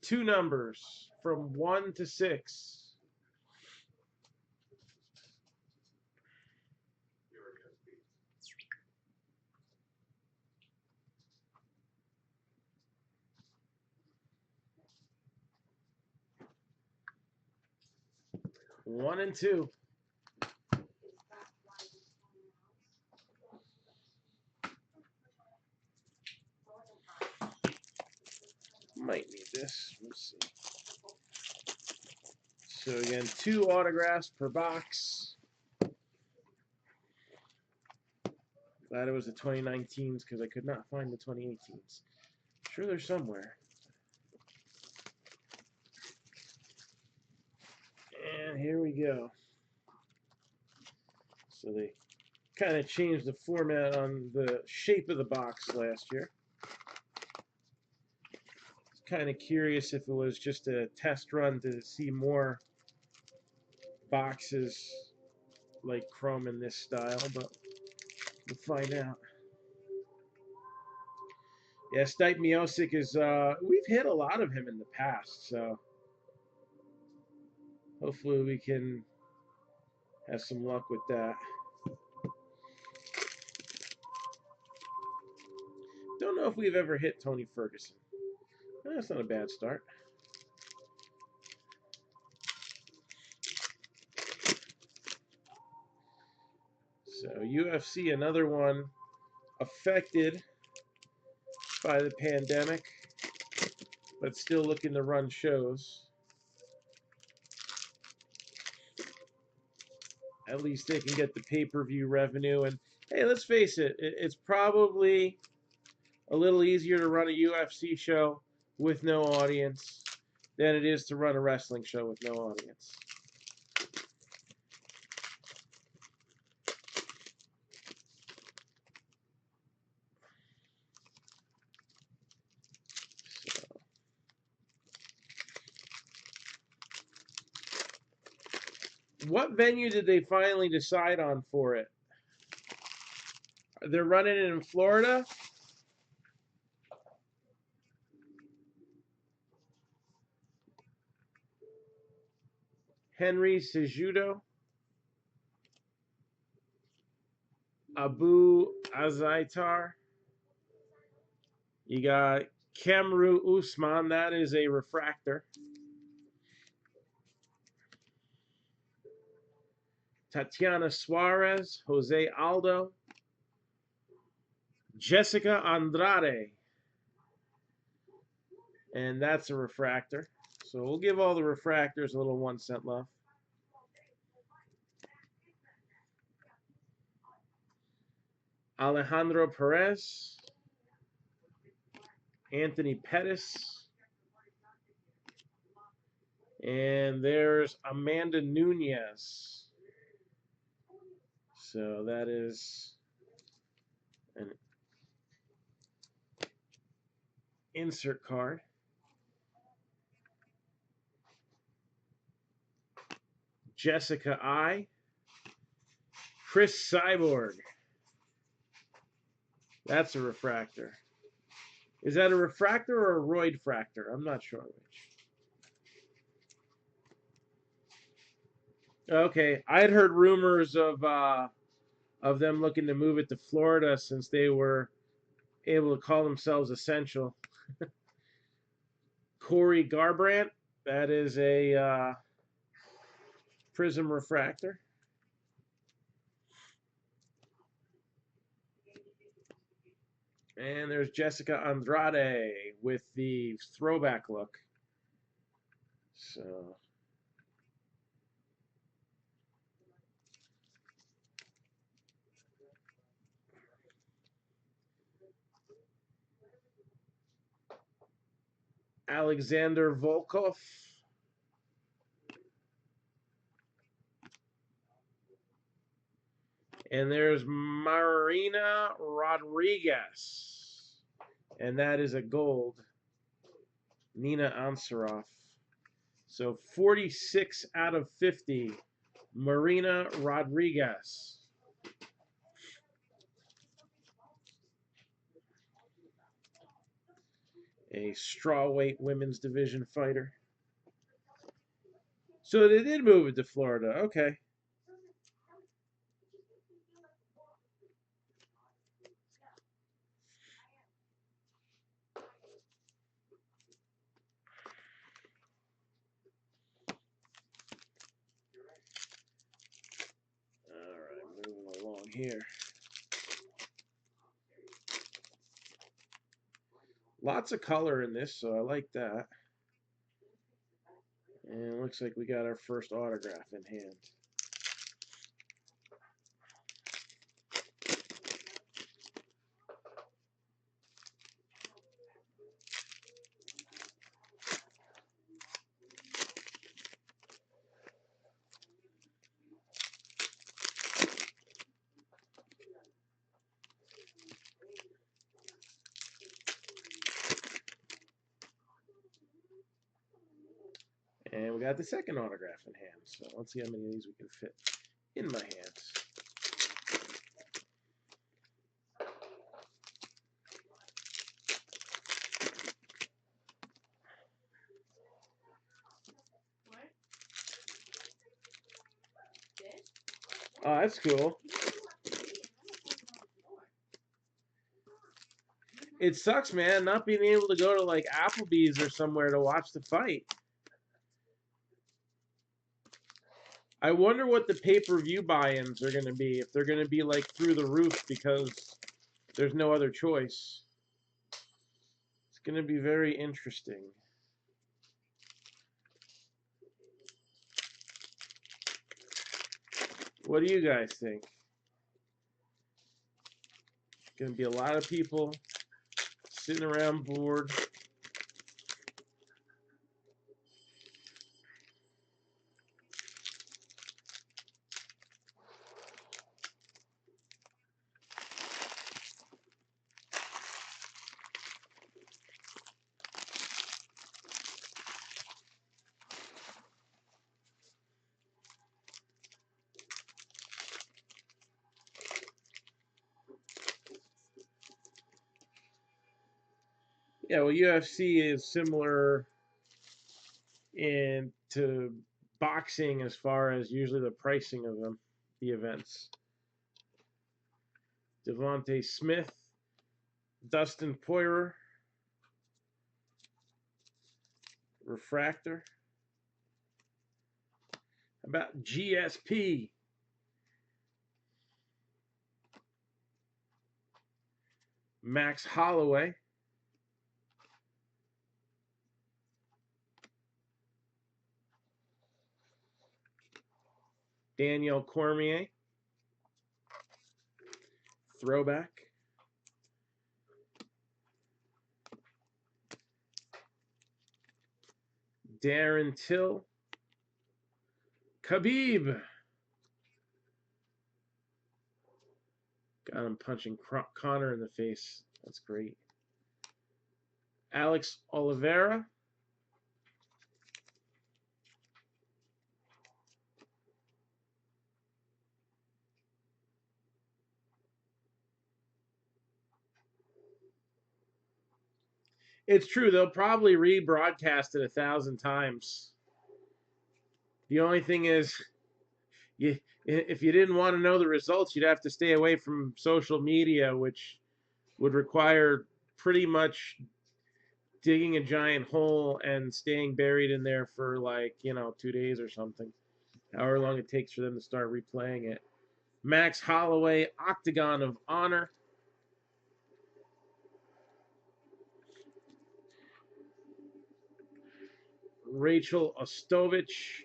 2 numbers from 1 to 6. One and two. Might need this. We'll see. So again, 2 autographs per box. Glad it was the 2019s because I could not find the 2018s. Sure, they're somewhere. And here we go. So they kind of changed the format on the shape of the box last year. Kind of curious if it was just a test run to see more boxes like Chrome in this style, but we'll find out. Yeah, Stipe Miocic is, we've hit a lot of him in the past, so hopefully we can have some luck with that. Don't know if we've ever hit Tony Ferguson. That's not a bad start. So UFC, another one affected by the pandemic, but still looking to run shows. At least they can get the pay-per-view revenue. And hey, let's face it, it's probably a little easier to run a UFC show with no audience than it is to run a wrestling show with no audience. What venue did they finally decide on for it? They're running it in Florida? Henry Cejudo, Abu Azaitar. You got Kamaru Usman, that is a refractor. Tatiana Suarez, Jose Aldo, Jessica Andrade, and that's a refractor. So we'll give all the refractors a little 1 cent love. Alejandro Perez, Anthony Pettis, and there's Amanda Nunez. So that is an insert card. Jessica I. Chris Cyborg. That's a refractor. Is that a refractor or a roid fractor? I'm not sure which. Okay, I had heard rumors of them looking to move it to Florida since they were able to call themselves essential. Corey Garbrandt, that is a prism refractor. And there's Jessica Andrade with the throwback look. So Alexander Volkov. And there's Marina Rodriguez. And that is a gold. Nina Ansaroff. So 46 out of 50. Marina Rodriguez. a strawweight women's division fighter. So they did move it to Florida. Okay. All right, moving along here. Lots of color in this, so I like that. And it looks like we got our first autograph in hand. And we got the second autograph in hand. So let's see how many of these we can fit in my hands. Oh, that's cool. It sucks, man, not being able to go to like Applebee's or somewhere to watch the fight. I wonder what the pay-per-view buy-ins are going to be, if they're going to be like through the roof because there's no other choice. It's going to be very interesting. What do you guys think? Going to be a lot of people sitting around bored. Yeah, well, UFC is similar to boxing as far as usually the pricing of them, the events. Devontae Smith, Dustin Poirier, Refractor. How about GSP? Max Holloway. Daniel Cormier. Throwback. Darren Till. Khabib. Got him punching Connor in the face. That's great. Alex Oliveira. It's true. They'll probably rebroadcast it 1,000 times. The only thing is, if you didn't want to know the results, you'd have to stay away from social media, which would require pretty much digging a giant hole and staying buried in there for 2 days or something. However long it takes for them to start replaying it. Max Holloway, Octagon of Honor. Rachel Ostovich.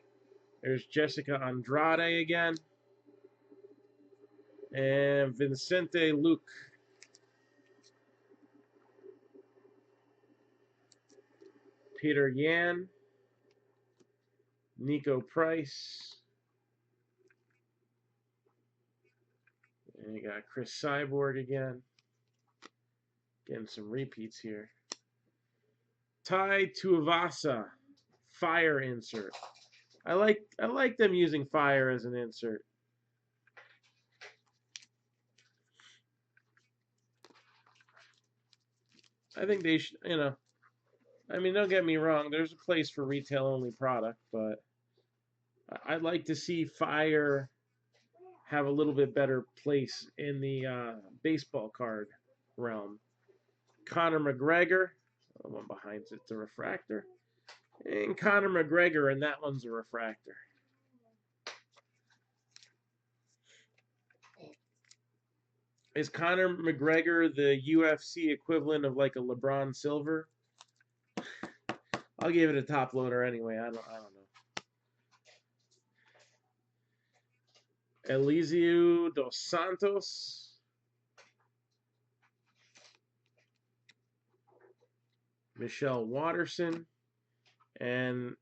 There's Jessica Andrade again. And Vincente Luque. Peter Yan. Nico Price. And you got Chris Cyborg again. Getting some repeats here. Tai Tuivasa. Fire insert. I like them using fire as an insert. I think they should, I mean, don't get me wrong. There's a place for retail-only product, but I'd like to see Fire have a little bit better place in the baseball card realm. Conor McGregor, the one behind it's a refractor, and Conor McGregor, and that one's a refractor. Is Conor McGregor the UFC equivalent of like a LeBron Silver? I'll give it a top loader anyway. I don't know. Eliseu dos Santos. Michelle Watterson. And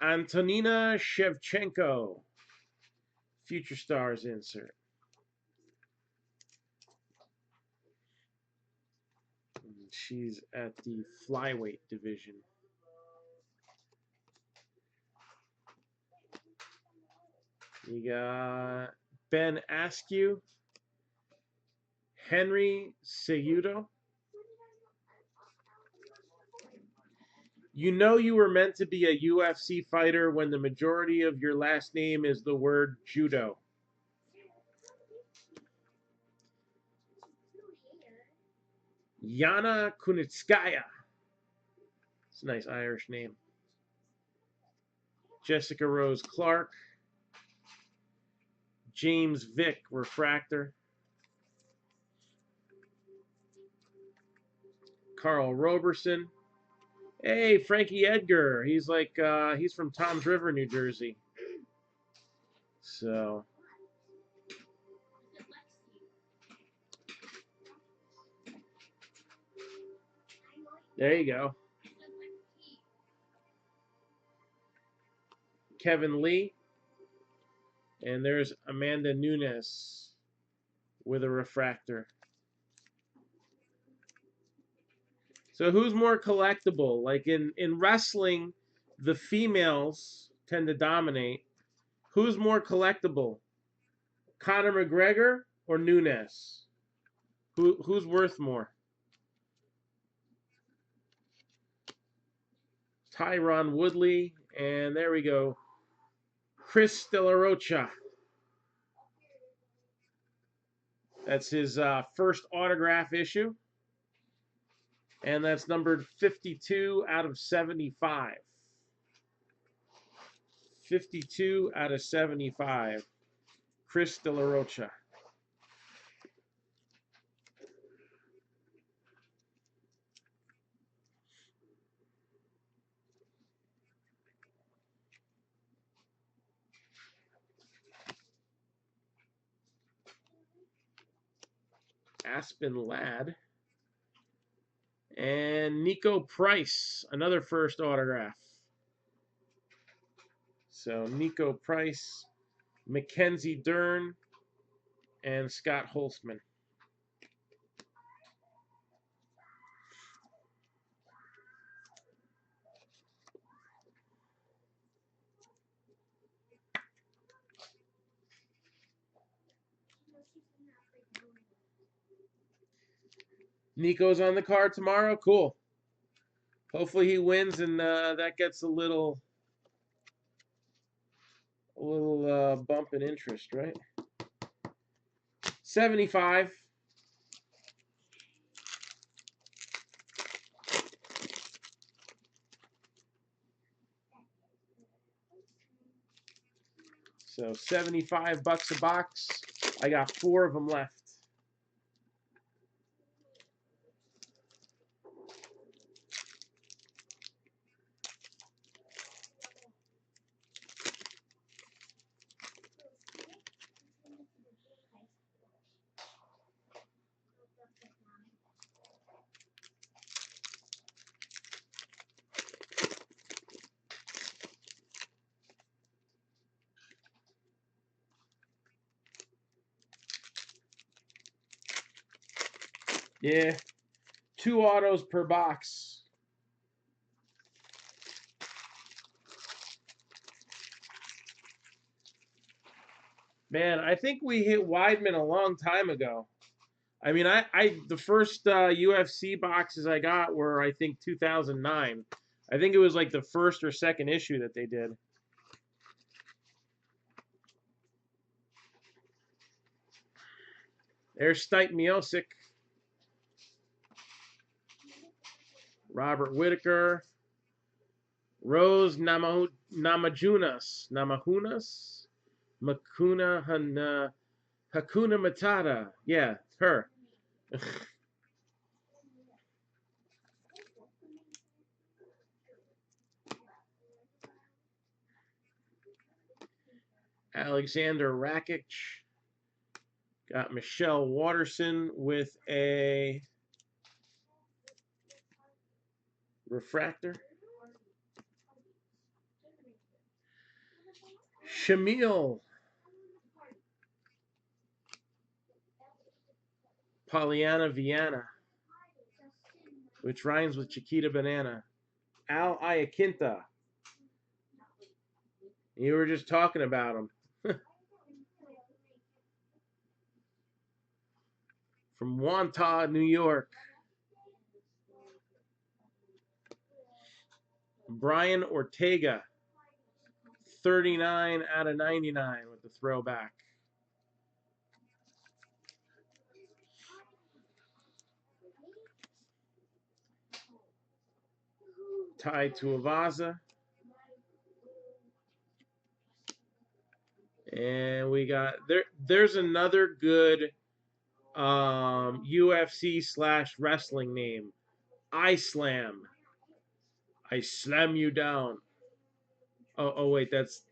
Antonina Shevchenko. Future Stars insert. She's at the flyweight division. You got Ben Askew, Henry Cejudo. You know you were meant to be a UFC fighter when the majority of your last name is the word judo. Yana Kunitskaya. It's a nice Irish name. Jessica Rose Clark. James Vick, refractor. Carl Roberson. Hey, Frankie Edgar. He's like, he's from Toms River, New Jersey. So. There you go. Kevin Lee. And there's Amanda Nunes with a refractor. So who's more collectible? Like in wrestling, the females tend to dominate. Who's more collectible? Conor McGregor or Nunes? Who's worth more? Tyron Woodley, and there we go. Chris De La Rocha. That's his first autograph issue. And that's numbered 52 out of 75. 52 out of 75. Chris De La Rocha. Aspen Ladd. And Nico Price, another first autograph. So Nico Price, Mackenzie Dern, and Scott Holzman. Nico's on the card tomorrow. Cool. Hopefully he wins, and that gets a little bump in interest, right? 75. So 75 bucks a box. I got 4 of them left. Yeah, 2 autos per box. Man, I think we hit Weidman a long time ago. I mean, the first UFC boxes I got were, I think, 2009. I think it was like the first or second issue that they did. There's Stipe Miocic, Robert Whitaker, Rose Namajunas, Hakuna Matata. Yeah, her. Alexander Rakic. Got Michelle Waterson with a refractor. Shamil Pollyanna Viana, which rhymes with Chiquita Banana. Al Iaquinta. You were just talking about him. From Wantagh, New York. Brian Ortega. 39 out of 99 with the throwback. Tai Tuivasa. And we got there's another good UFC / wrestling name. I Slam. I slam you down. Oh wait, that's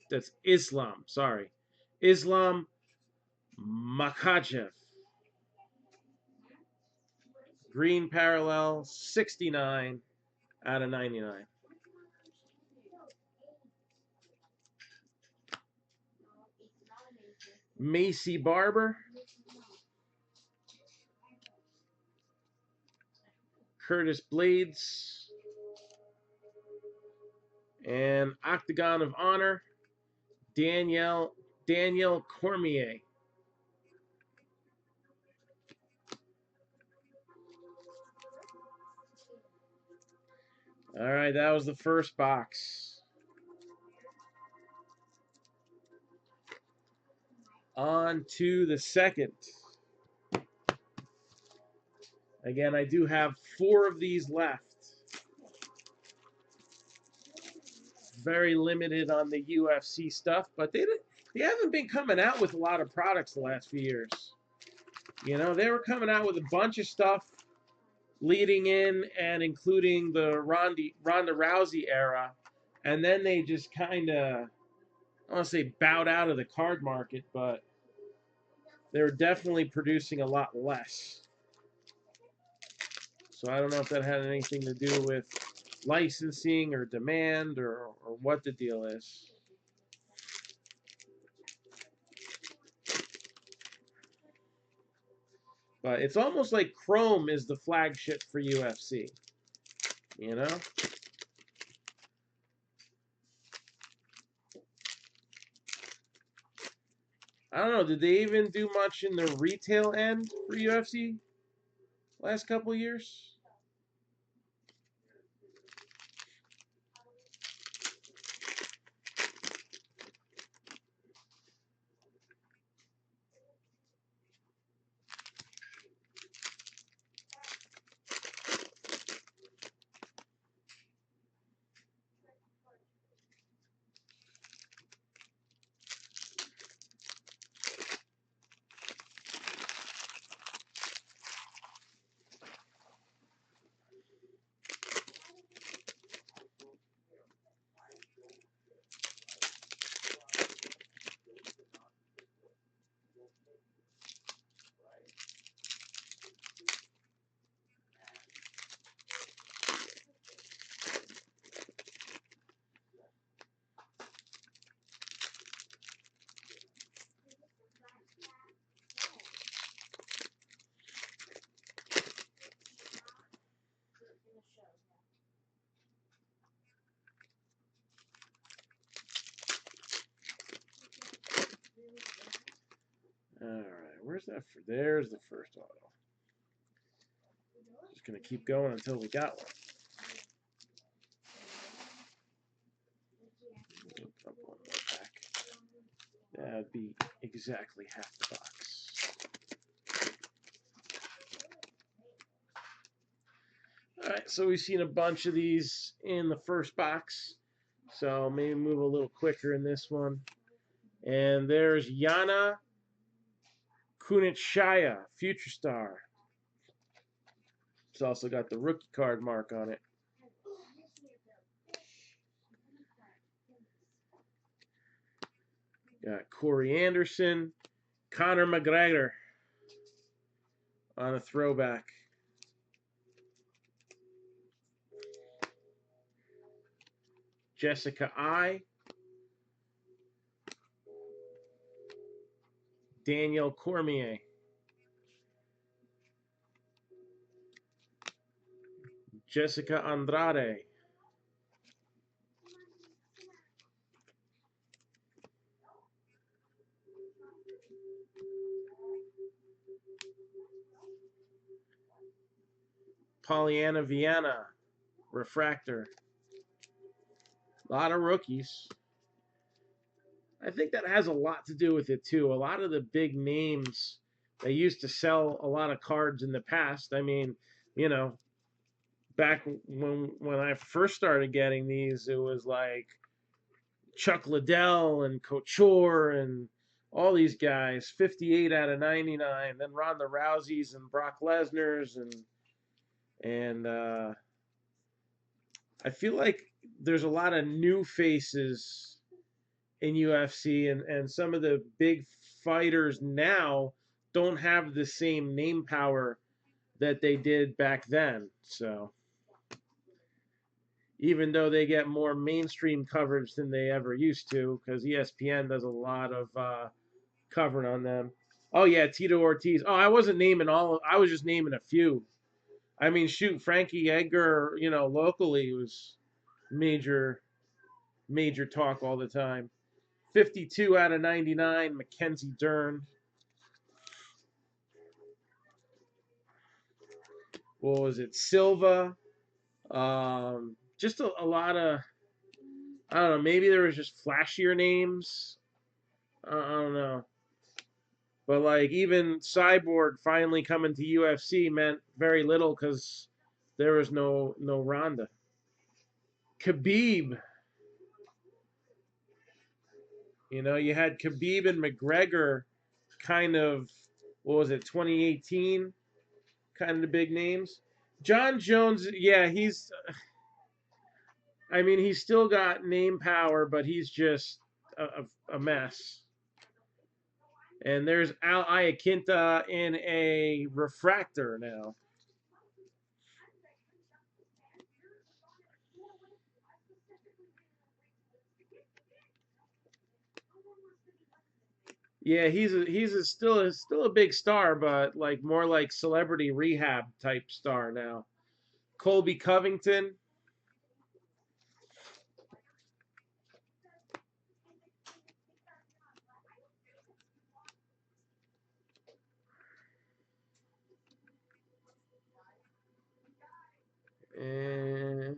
Islam. Sorry. Islam Makhachev. Green parallel 69 out of 99. Macy Barber. Curtis Blades. And Octagon of Honor, Daniel Cormier. All right, that was the first box. On to the second. Again, I do have 4 of these left. Very limited on the UFC stuff, but they haven't been coming out with a lot of products the last few years. You know, they were coming out with a bunch of stuff leading in and including the Ronda Rousey era, and then they just kind of, I don't want to say bowed out of the card market, but they were definitely producing a lot less. So I don't know if that had anything to do with licensing or demand or what the deal is. But it's almost like Chrome is the flagship for UFC. You know? I don't know. Did they even do much in the retail end for UFC last couple years? All right, where's that? There's the first auto. going to keep going until we got one. Open up one more pack. That would be exactly half the box. All right, so we've seen a bunch of these in the first box. So maybe move a little quicker in this one. And there's Yana Kunitskaya, Future Star. It's also got the rookie card mark on it. Got Corey Anderson, Conor McGregor on a throwback. Jessica I, Daniel Cormier, Jessica Andrade, Pollyanna Viana, refractor. A lot of rookies. I think that has a lot to do with it too. A lot of the big names, they used to sell a lot of cards in the past. I mean, you know, back when I first started getting these, it was like Chuck Liddell and Couture and all these guys, 58 out of 99. Then Ronda Rousey's and Brock Lesnar's and I feel like there's a lot of new faces in UFC, and some of the big fighters now don't have the same name power that they did back then. So even though they get more mainstream coverage than they ever used to, because ESPN does a lot of covering on them. Oh yeah, Tito Ortiz. Oh, I wasn't naming all. I was just naming a few. I mean, shoot, Frankie Edgar, you know, locally was major talk all the time. 52 out of 99, Mackenzie Dern. What was it? Silva. Just a lot of, I don't know, maybe there was just flashier names. I don't know. But like even Cyborg finally coming to UFC meant very little because there was no Ronda. Khabib. You know, you had Khabib and McGregor kind of, what was it, 2018? Kind of the big names. John Jones, yeah, I mean, he's still got name power, but he's just a mess. And there's Al Iaquinta in a refractor now. Yeah, still a big star, but like more like celebrity rehab type star now. Colby Covington. And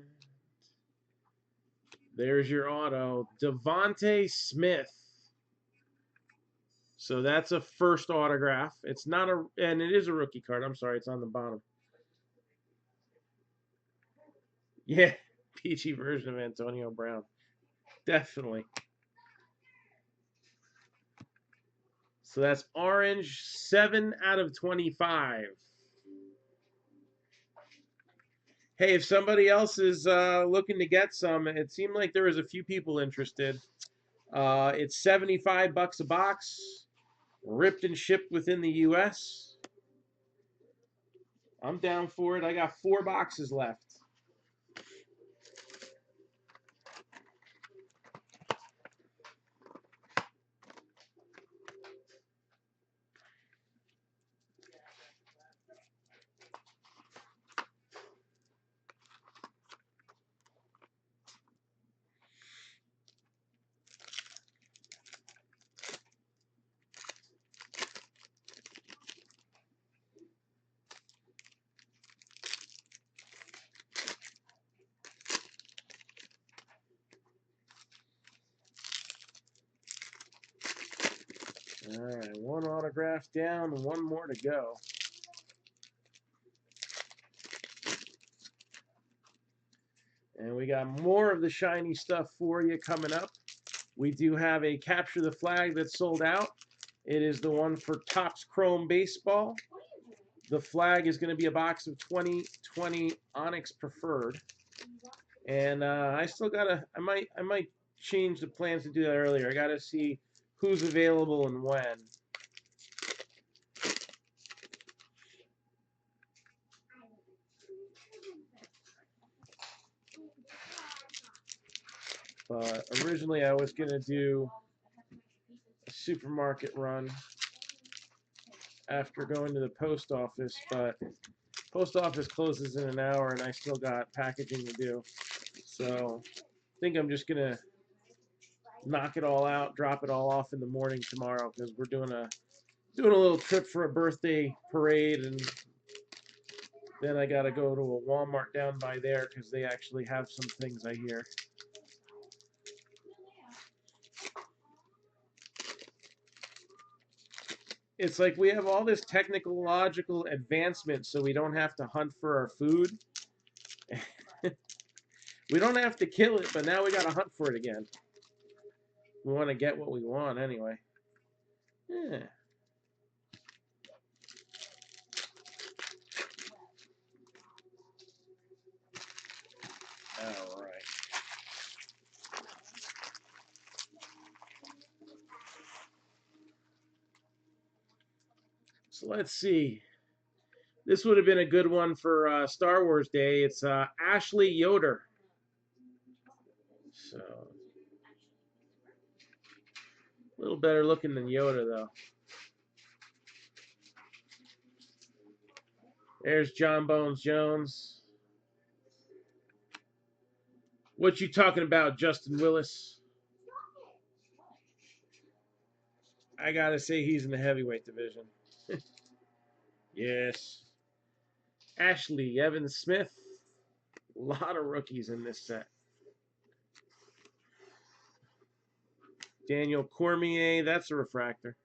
there's your auto. Devontae Smith. So that's a first autograph. It's not and it is a rookie card. I'm sorry, it's on the bottom. Yeah, peachy version of Antonio Brown. Definitely. So that's orange, 7 out of 25. Hey, if somebody else is looking to get some, it seemed like there was a few people interested. It's 75 bucks a box, ripped and shipped within the U.S. I'm down for it. I got 4 boxes left. All right, one autograph down, one more to go. And we got more of the shiny stuff for you coming up. We do have a Capture the Flag that's sold out. It is the one for Topps Chrome Baseball. The flag is going to be a box of 2020 Onyx Preferred. And I still gotta, I might change the plans to do that earlier. I gotta see who's available and when. But originally I was gonna do a supermarket run after going to the post office, but post office closes in an hour and I still got packaging to do. So I think I'm just gonna knock it all out, drop it all off in the morning tomorrow because we're doing a little trip for a birthday parade, and then I gotta go to a Walmart down by there because they actually have some things I hear. It's like we have all this technological advancement so we don't have to hunt for our food. We don't have to kill it, but now we gotta hunt for it again. We want to get what we want anyway. Yeah. All right. So let's see. This would have been a good one for Star Wars Day. It's Ashley Yoder. So a little better looking than Yoda, though. There's John Bones Jones. What you talking about, Justin Willis? I gotta say he's in the heavyweight division. Yes. Ashley Evans Smith. A lot of rookies in this set. Daniel Cormier, that's a refractor.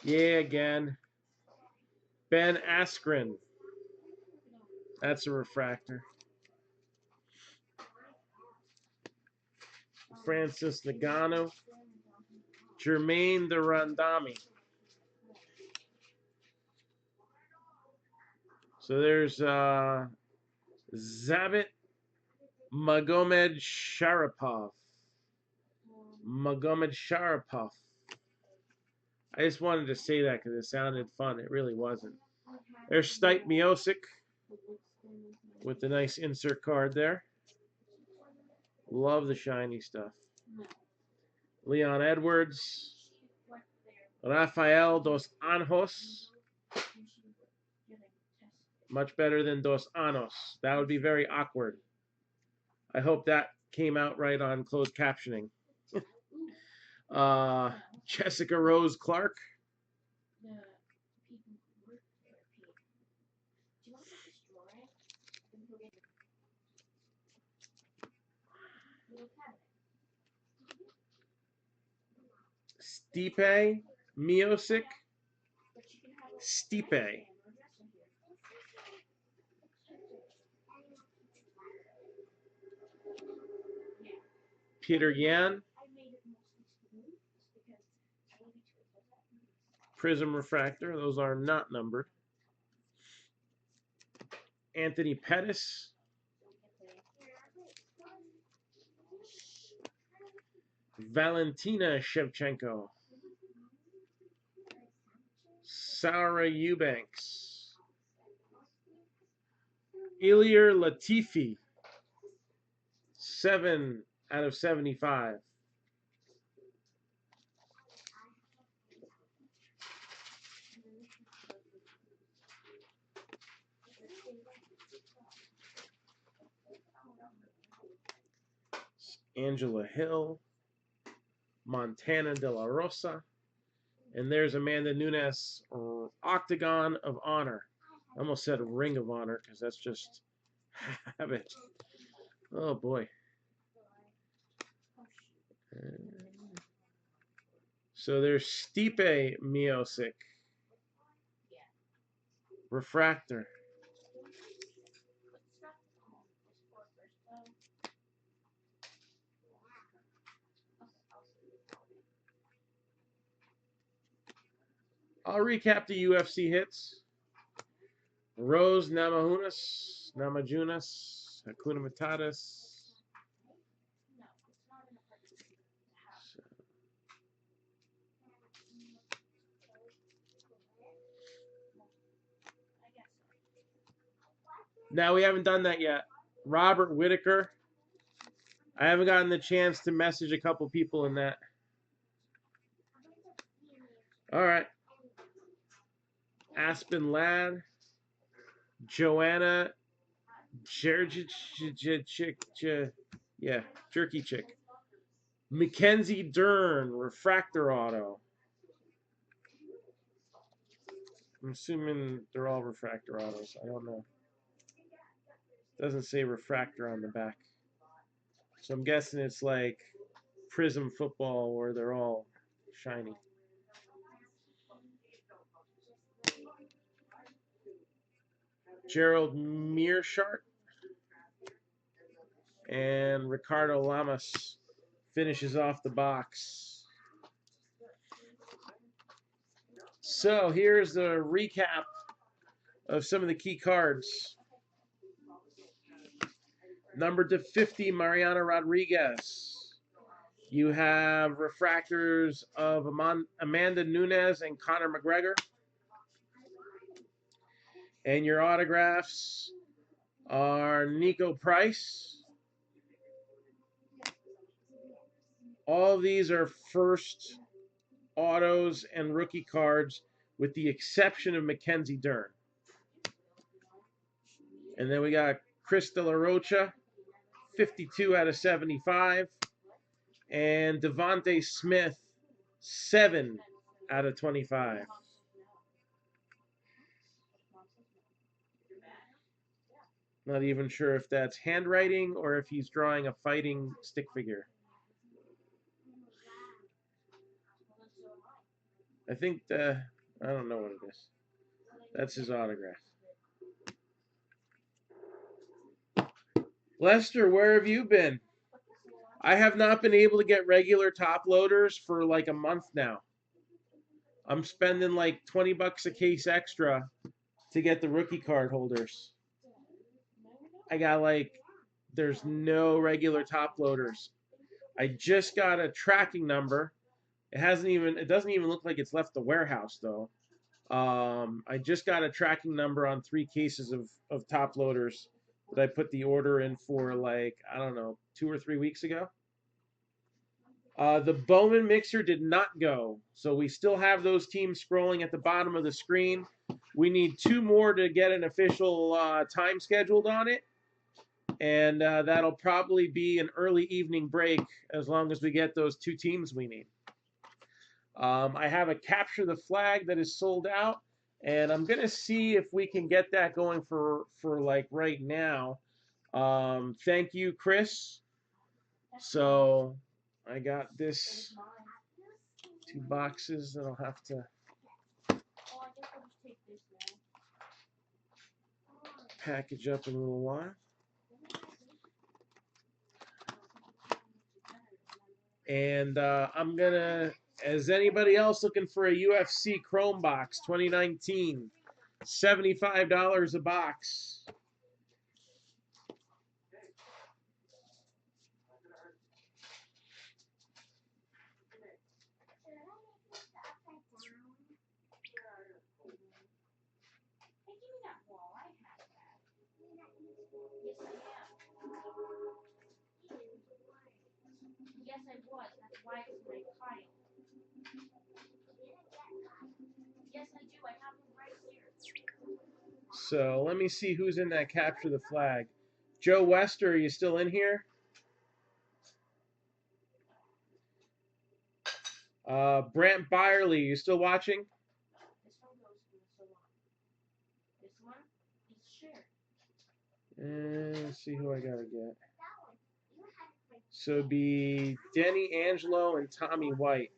Yeah, again. Ben Askren. That's a refractor. Francis Nagano. Jermaine Durandami. So there's Zabit Magomed Sharapov. Magomed Sharapov. I just wanted to say that because it sounded fun. It really wasn't. There's Stipe Miocic with the nice insert card there. Love the shiny stuff. Leon Edwards. Rafael Dos Anjos. Much better than Dos Anos. That would be very awkward. I hope that came out right on closed captioning. Jessica Rose Clark. Stipe Miocic. Stipe. Peter Yan. Prism Refractor. Those are not numbered. Anthony Pettis. Valentina Shevchenko. Sarah Eubanks. Ilir Latifi. 7 out of 75. Angela Hill. Montana De La Rosa. And there's Amanda Nunes, Octagon of Honor. I almost said Ring of Honor because that's just habit. Oh boy. So there's Stipe Miocic. Refractor. I'll recap the UFC hits. Rose Namajunas, Hakuna Matatas. Now we haven't done that yet. Robert Whitaker. I haven't gotten the chance to message a couple people in that. All right. Aspen Ladd. Joanna Jerky Chick. Mackenzie Dern, Refractor Auto. I'm assuming they're all Refractor Autos. I don't know. Doesn't say Refractor on the back. So I'm guessing it's like Prism Football where they're all shiny. Gerald Mearshart and Ricardo Lamas finishes off the box. So here's a recap of some of the key cards. Number to 50, Mariana Rodriguez. You have refractors of Amanda Nunes and Conor McGregor. And your autographs are Nico Price. All of these are first autos and rookie cards with the exception of Mackenzie Dern. And then we got Chris De La Rocha, 52 out of 75. And Devontae Smith, 7 out of 25. Not even sure if that's handwriting or if he's drawing a fighting stick figure. I think I don't know what it is. That's his autograph. Lester, where have you been? I have not been able to get regular top loaders for like a month now. I'm spending like $20 a case extra to get the rookie card holders. I got there's no regular top loaders. I just got a tracking number. It doesn't even look like it's left the warehouse though. I just got a tracking number on 3 cases of top loaders that I put the order in for I don't know, 2 or 3 weeks ago. The Bowman mixer did not go, so we still have those teams scrolling at the bottom of the screen. We need 2 more to get an official time scheduled on it, and that'll probably be an early evening break as long as we get those 2 teams we need. I have a Capture the Flag that is sold out, and I'm going to see if we can get that going for right now. Thank you, Chris. So I got this 2 boxes that I'll have to package up in a little while. And I'm going to, is anybody else looking for a UFC Chrome box 2019? $75 a box. Yes, I was. That's why it's my pile. Yes, I do. I have them right here. So let me see who's in that Capture the Flag. Joe Wester, are you still in here? Brant Byerly, you still watching? Let's see who I gotta get. So it'd be Denny Angelo and Tommy White.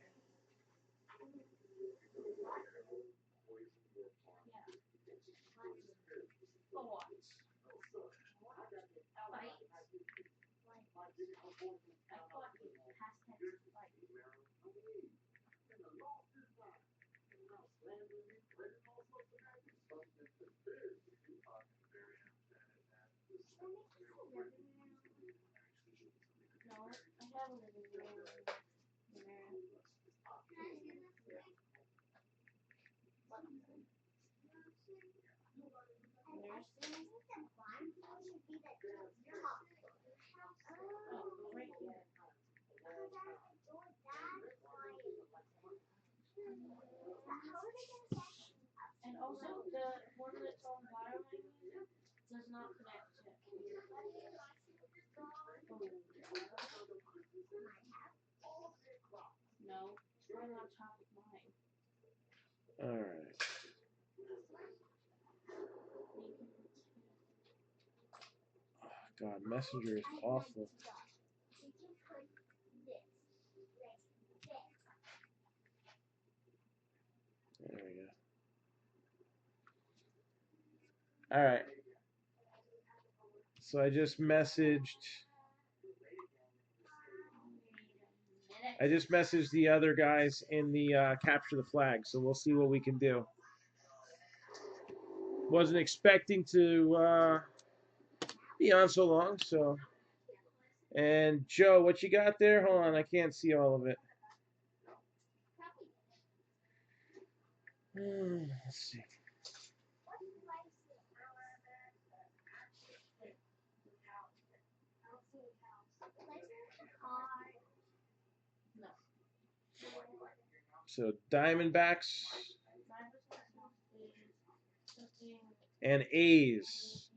All right. Oh, God, Messenger is awful. There we go. All right. So I just messaged the other guys in the capture the flag, so we'll see what we can do. Wasn't expecting to be on so long, so. And Joe, what you got there? Hold on, I can't see all of it. Let's see. So Diamondbacks and A's.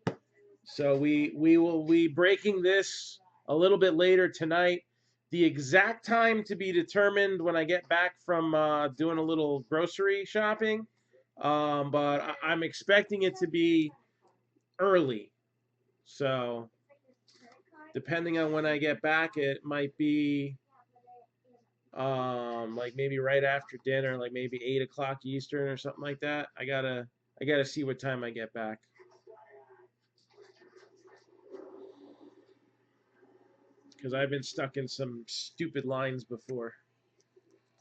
So we will be breaking this a little bit later tonight. The exact time to be determined when I get back from doing a little grocery shopping. But I'm expecting it to be early. So depending on when I get back, it might be like maybe right after dinner, like maybe 8 o'clock Eastern or something like that. I gotta see what time I get back. Because I've been stuck in some stupid lines before.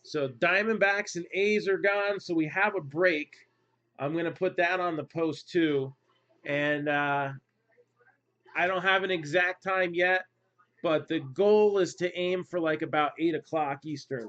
So Diamondbacks and A's are gone, so we have a break. I'm gonna put that on the post too, and I don't have an exact time yet, but the goal is to aim for like about 8 o'clock Eastern.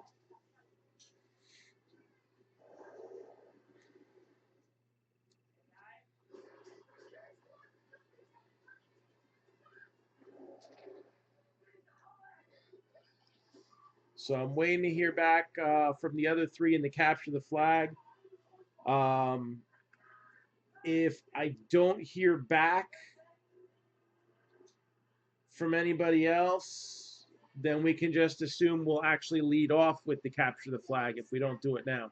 So I'm waiting to hear back from the other three in the capture the flag. If I don't hear back from anybody else, then we can just assume we'll actually lead off with the capture the flag if we don't do it now.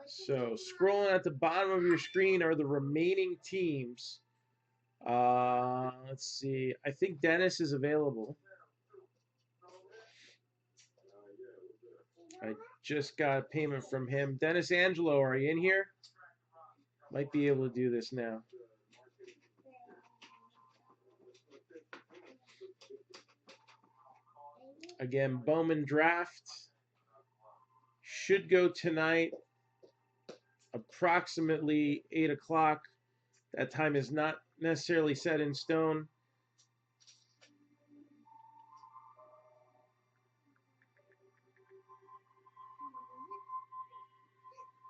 So scrolling at the bottom of your screen are the remaining teams. Let's see. I think Dennis is available. I just got a payment from him. Dennis Angelo, are you in here? Might be able to do this now. Again, Bowman draft should go tonight, approximately 8 o'clock. That time is not necessarily set in stone.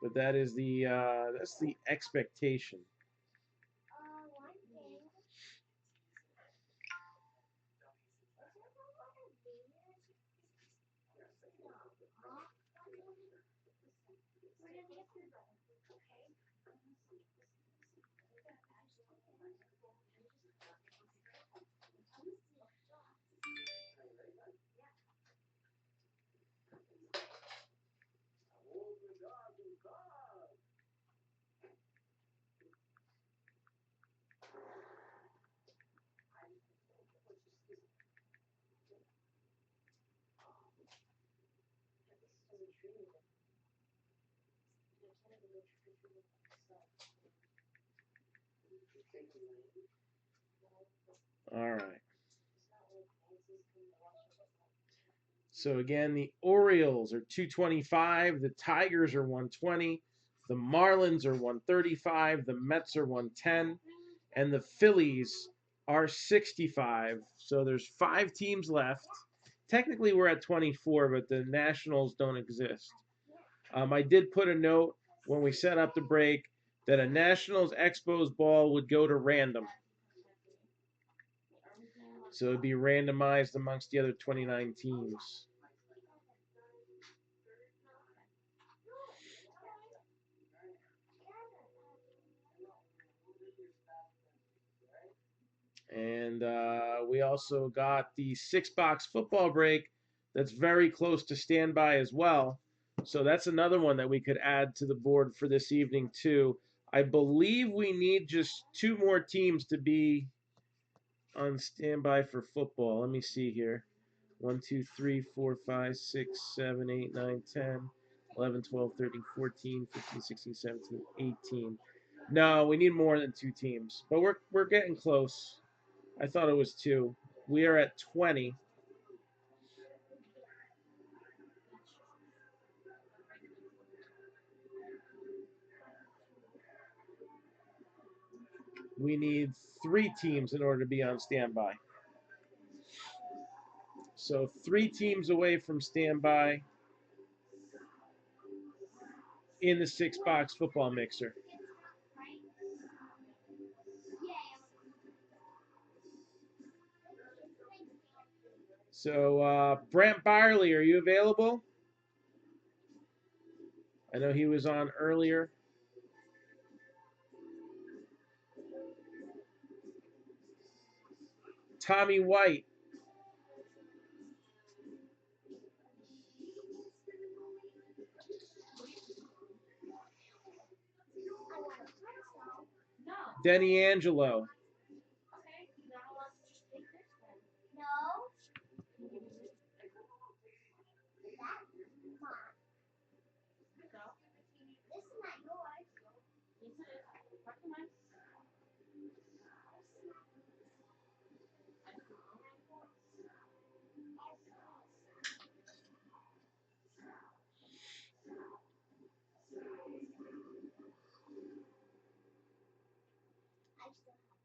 But that's the expectation. All right. So again, the Orioles are 225, the Tigers are 120, the Marlins are 135, the Mets are 110, and the Phillies are 65. So there's 5 teams left. Technically, we're at 24, but the Nationals don't exist. I did put a note when we set up the break that a Nationals Expos ball would go to random. So it'd be randomized amongst the other 29 teams. And we also got the 6-box football break that's very close to standby as well. So that's another one that we could add to the board for this evening too. I believe we need just 2 more teams to be on standby for football. Let me see here. 1, 2, 3, 4, 5, 6, 7, 8, 9, 10, 11, 12, 13, 14, 15, 16, 17, 18. No, we need more than 2 teams, but we're getting close. I thought it was 2. We are at 20. We need 3 teams in order to be on standby. So 3 teams away from standby in the 6-box football mixer. So Brent Byerly, are you available? I know he was on earlier. Tommy White. Denny Angelo.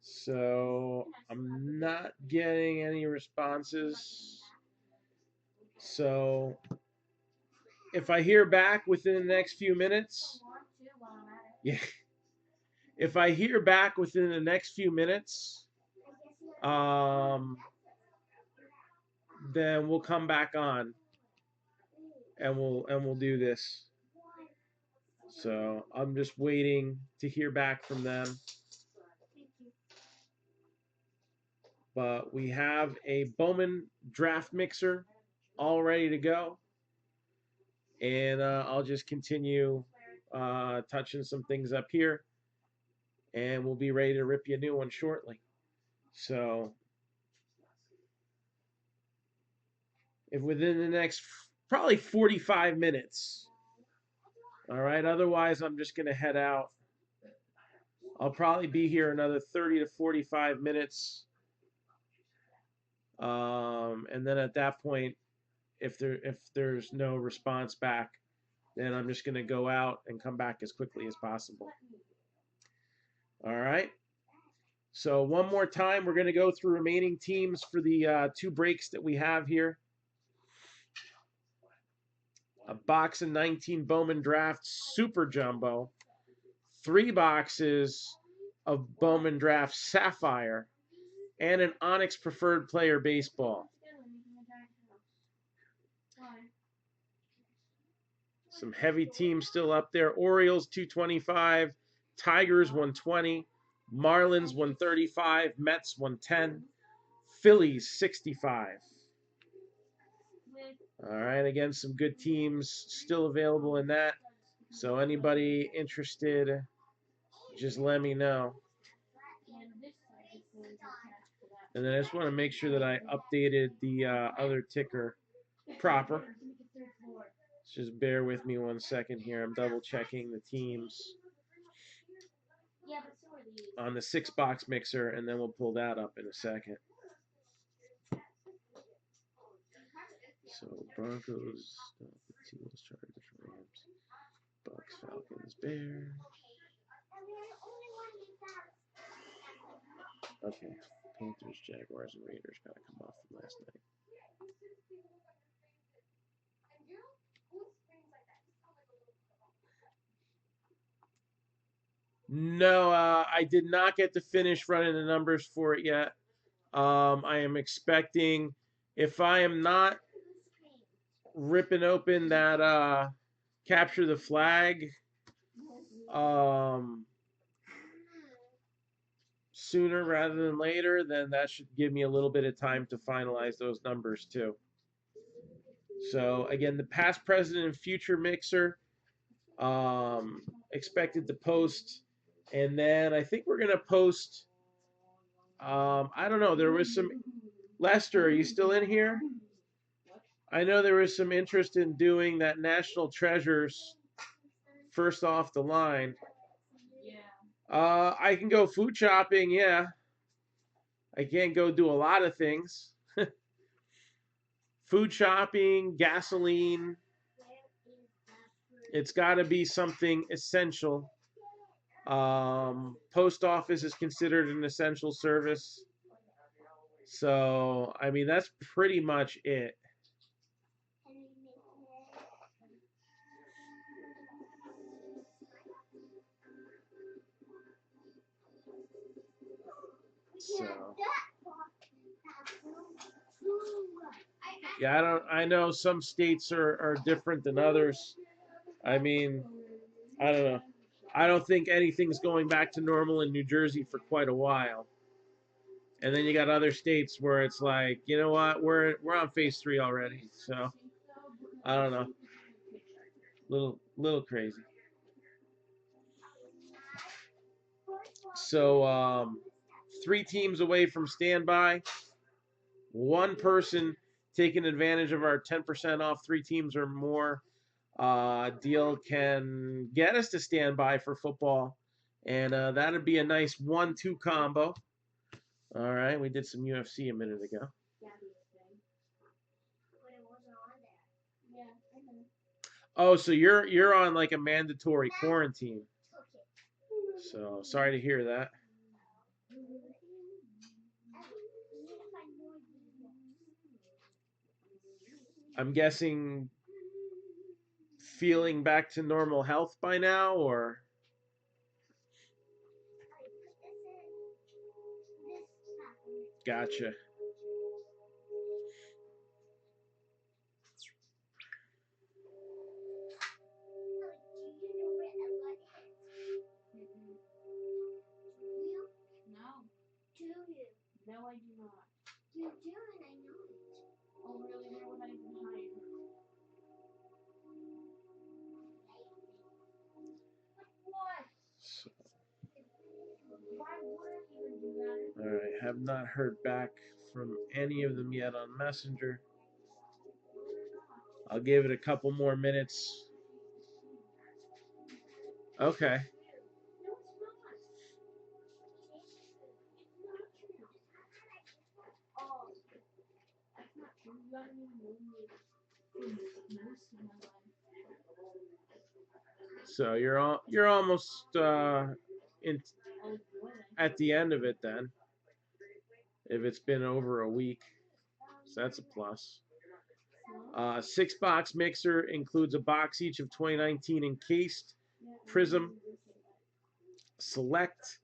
So I'm not getting any responses. So if I hear back within the next few minutes, yeah. If I hear back within the next few minutes, then we'll come back on and we'll do this. So I'm just waiting to hear back from them. But we have a Bowman draft mixer all ready to go. And I'll just continue touching some things up here. And we'll be ready to rip you a new one shortly. So if within the next probably 45 minutes. All right. Otherwise, I'm just going to head out. I'll probably be here another 30 to 45 minutes. And then at that point, if there's no response back, then I'm just going to go out and come back as quickly as possible. All right. So one more time, we're going to go through remaining teams for the 2 breaks that we have here. A box of 19 Bowman Draft Super Jumbo, 3 boxes of Bowman Draft Sapphire, and an Onyx Preferred Player Baseball. Some heavy teams still up there. Orioles 225, Tigers 120, Marlins 135, Mets 110, Phillies 65. All right, again, some good teams still available in that. So anybody interested, just let me know. And then I just want to make sure that I updated the other ticker proper. Just bear with me 1 second here. I'm double checking the teams on the 6-box mixer, and then we'll pull that up in a second. So Broncos, Eagles, Chargers, Rams, Bucks, Falcons, Bears. Okay, Panthers, Jaguars, and Raiders gotta come off from last night. No, I did not get to finish running the numbers for it yet. I am expecting, if I am not ripping open that capture the flag sooner rather than later, then that should give me a little bit of time to finalize those numbers too. So again, the past, present, and future mixer expected to post, and then I think we're gonna post. I don't know. There was some. Lester, are you still in here? I know there was some interest in doing that National Treasures first off the line. I can go food shopping, yeah. I can't go do a lot of things. Food shopping, gasoline. It's got to be something essential. Post office is considered an essential service. So, I mean, that's pretty much it. So, yeah, I know some states are different than others. I mean, I don't know. I don't think anything's going back to normal in New Jersey for quite a while. And then you got other states where it's like, you know what, we're on phase 3 already. So I don't know. Little crazy. So 3 teams away from standby. 1 person taking advantage of our 10% off 3 teams or more deal can get us to standby for football. And that'd be a nice 1-2 combo. All right, we did some UFC a minute ago. Oh, so you're on like a mandatory quarantine. So sorry to hear that. I'm guessing feeling back to normal health by now, or? Gotcha. So, all right, have not heard back from any of them yet on Messenger. I'll give it a couple more minutes. Okay. So you're almost in at the end of it then. If it's been over a week, so that's a plus. 6-box mixer includes a box each of 2019 encased, Prism, Select,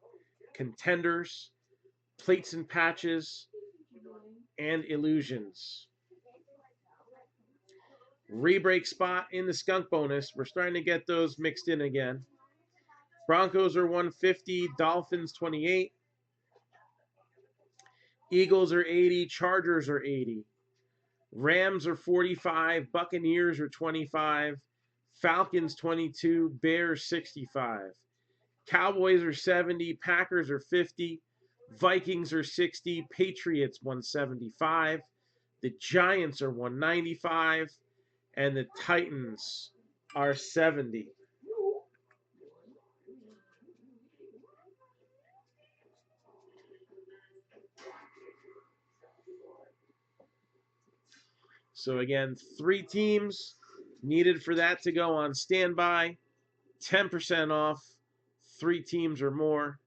Contenders, Plates and Patches, and Illusions. Rebreak spot in the skunk bonus. We're starting to get those mixed in again. Broncos are 150, Dolphins 28, Eagles are 80, Chargers are 80. Rams are 45, Buccaneers are 25, Falcons 22, Bears 65. Cowboys are 70, Packers are 50, Vikings are 60, Patriots 175, the Giants are 195, and the Titans are 70. So again, 3 teams needed for that to go on standby, 10% off, 3 teams or more.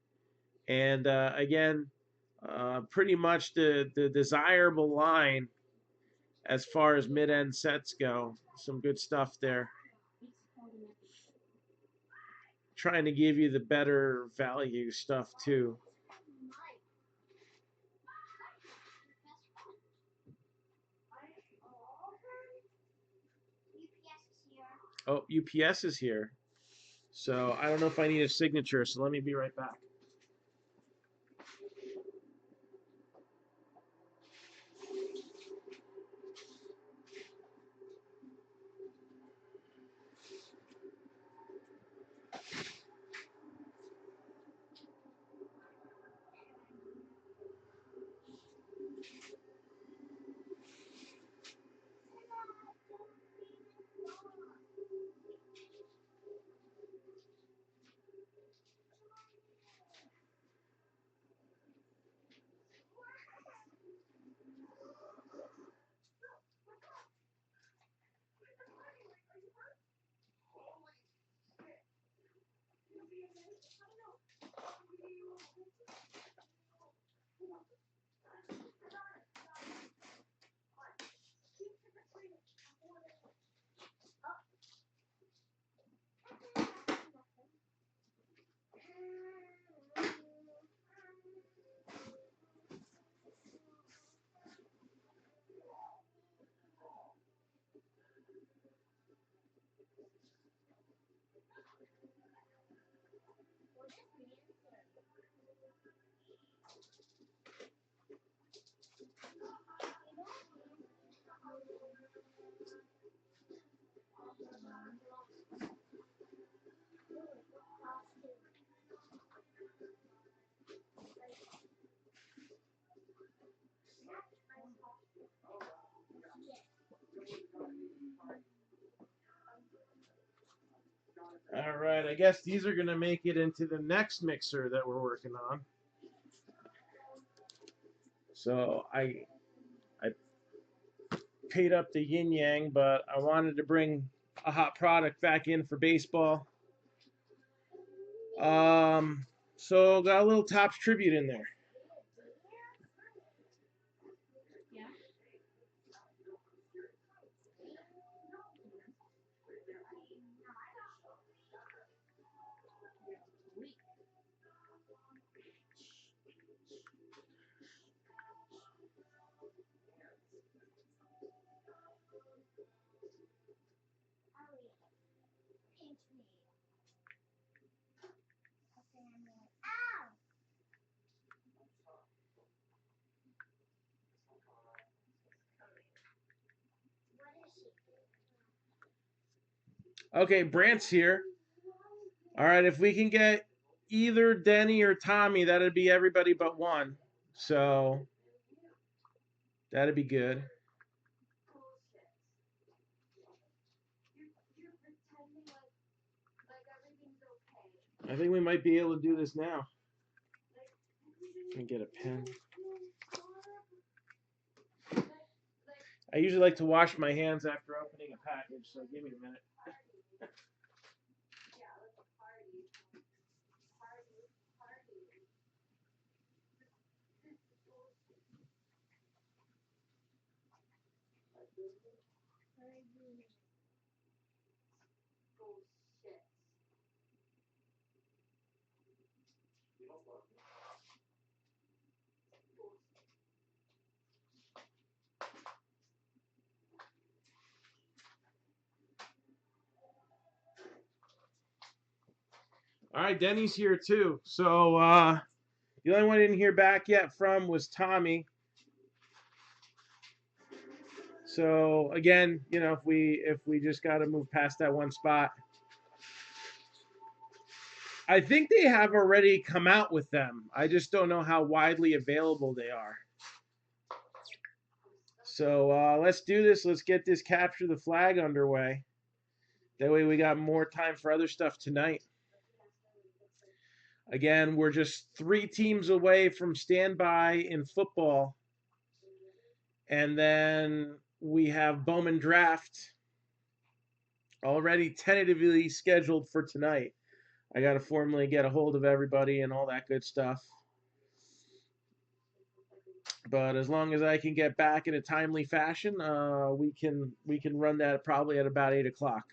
And again, pretty much the desirable line as far as mid-end sets go. Some good stuff there. Trying to give you the better value stuff too. Oh, UPS is here. So I don't know if I need a signature, so let me be right back. All right, I guess these are going to make it into the next mixer that we're working on. So I paid up the yin yang, but I wanted to bring a hot product back in for baseball. So got a little Topps tribute in there. Okay, Brant's here. All right, if we can get either Denny or Tommy, that'd be everybody but one. So that'd be good. I think we might be able to do this now. Let me get a pen. I usually like to wash my hands after opening a package, so give me a minute. All right, Denny's here too. So the only one I didn't hear back yet from was Tommy. So again, you know, if we just got to move past that one spot, I think they have already come out with them. I just don't know how widely available they are. So let's do this. Let's get this capture the flag underway. That way we got more time for other stuff tonight. Again, we're just 3 teams away from standby in football. And then we have Bowman Draft already tentatively scheduled for tonight. I got to formally get a hold of everybody and all that good stuff. But as long as I can get back in a timely fashion, we can run that probably at about 8 o'clock.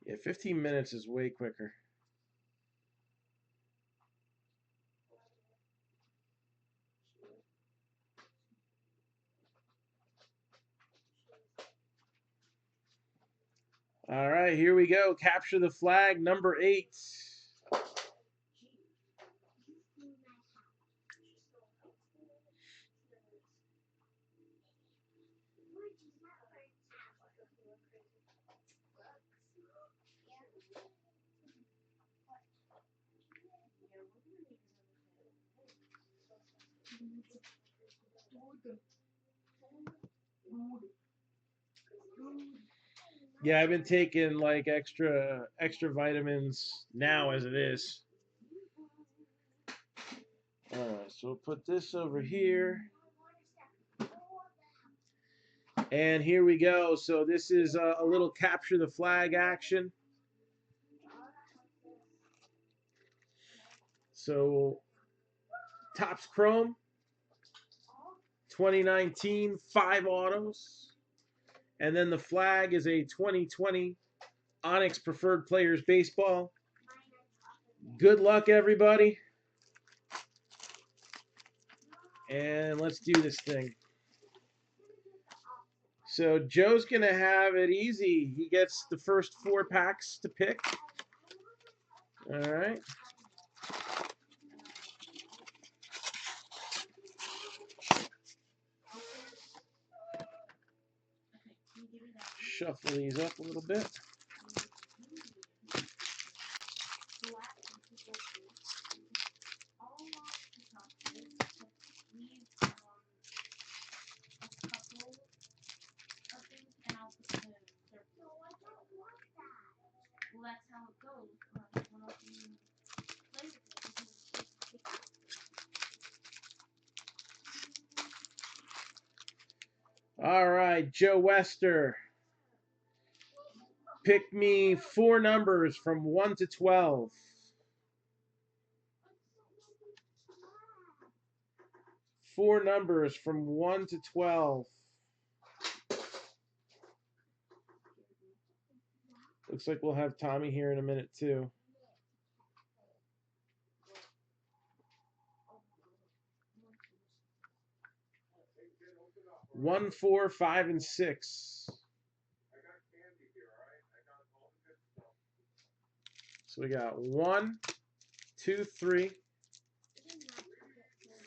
Yeah, 15 minutes is way quicker. All right, here we go. Capture the flag, number 8. Yeah, I've been taking like extra vitamins now as it is. All right, so we'll put this over here. And here we go. So this is a little capture the flag action. So Topps Chrome 2019 5 autos. And then the flag is a 2020 Onyx Preferred Players Baseball. Good luck, everybody. And let's do this thing. So Joe's going to have it easy. He gets the first 4 packs to pick. All right. Shuffle these up a little bit. All right, Joe Wester. Pick me 4 numbers from 1 to 12. 4 numbers from 1 to 12. Looks like we'll have Tommy here in a minute too. 1, 4, 5, and 6. So we got 1, 2, 3,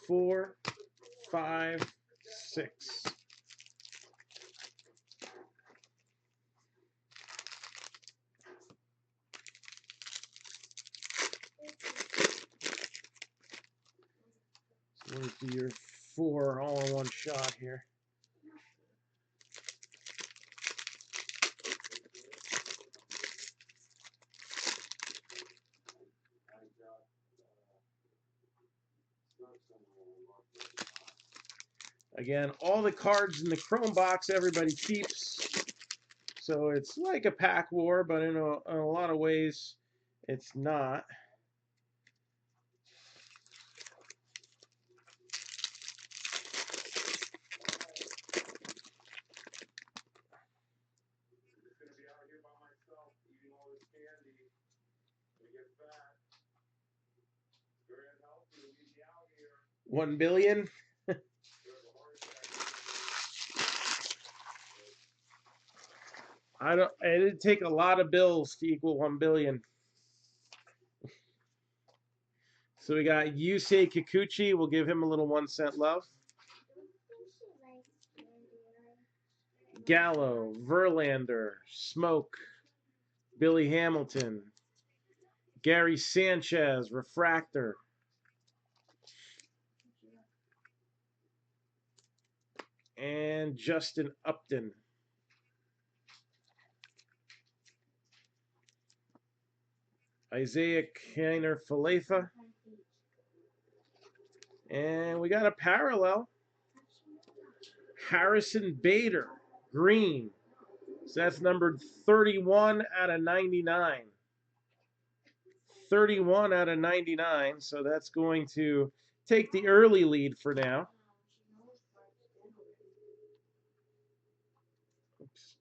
4, 5, 6. So let's do your 4 all in one shot here. Again, all the cards in the Chrome box everybody keeps. So it's like a pack war, but in a lot of ways, it's not. $1 billion. It'd take a lot of bills to equal 1 billion. So we got Yusei Kikuchi. We'll give him a little 1 cent love. Gallo, Verlander, Smoke, Billy Hamilton, Gary Sanchez, Refractor, and Justin Upton. Isaiah Kiner Falefa. And we got a parallel. Harrison Bader, green. So that's numbered 31 out of 99. 31 out of 99. So that's going to take the early lead for now. Oops.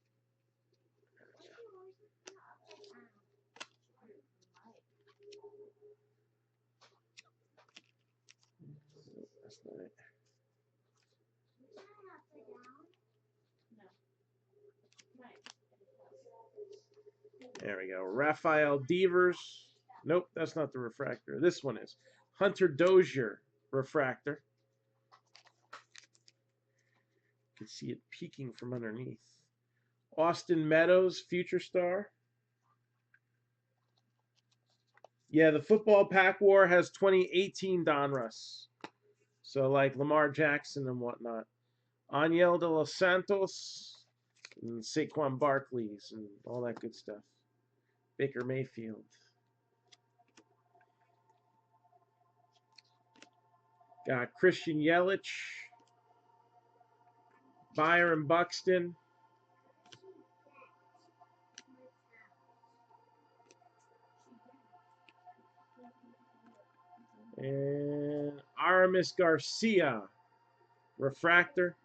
That's not it. There we go. Rafael Devers. Nope, that's not the refractor. This one is. Hunter Dozier, refractor. You can see it peeking from underneath. Austin Meadows, future star. Yeah, the football pack war has 2018 Donruss. So like Lamar Jackson and whatnot. Aniel de los Santos and Saquon Barkley's and all that good stuff. Baker Mayfield. Got Christian Yelich. Byron Buxton. And Aramis Garcia. Refractor.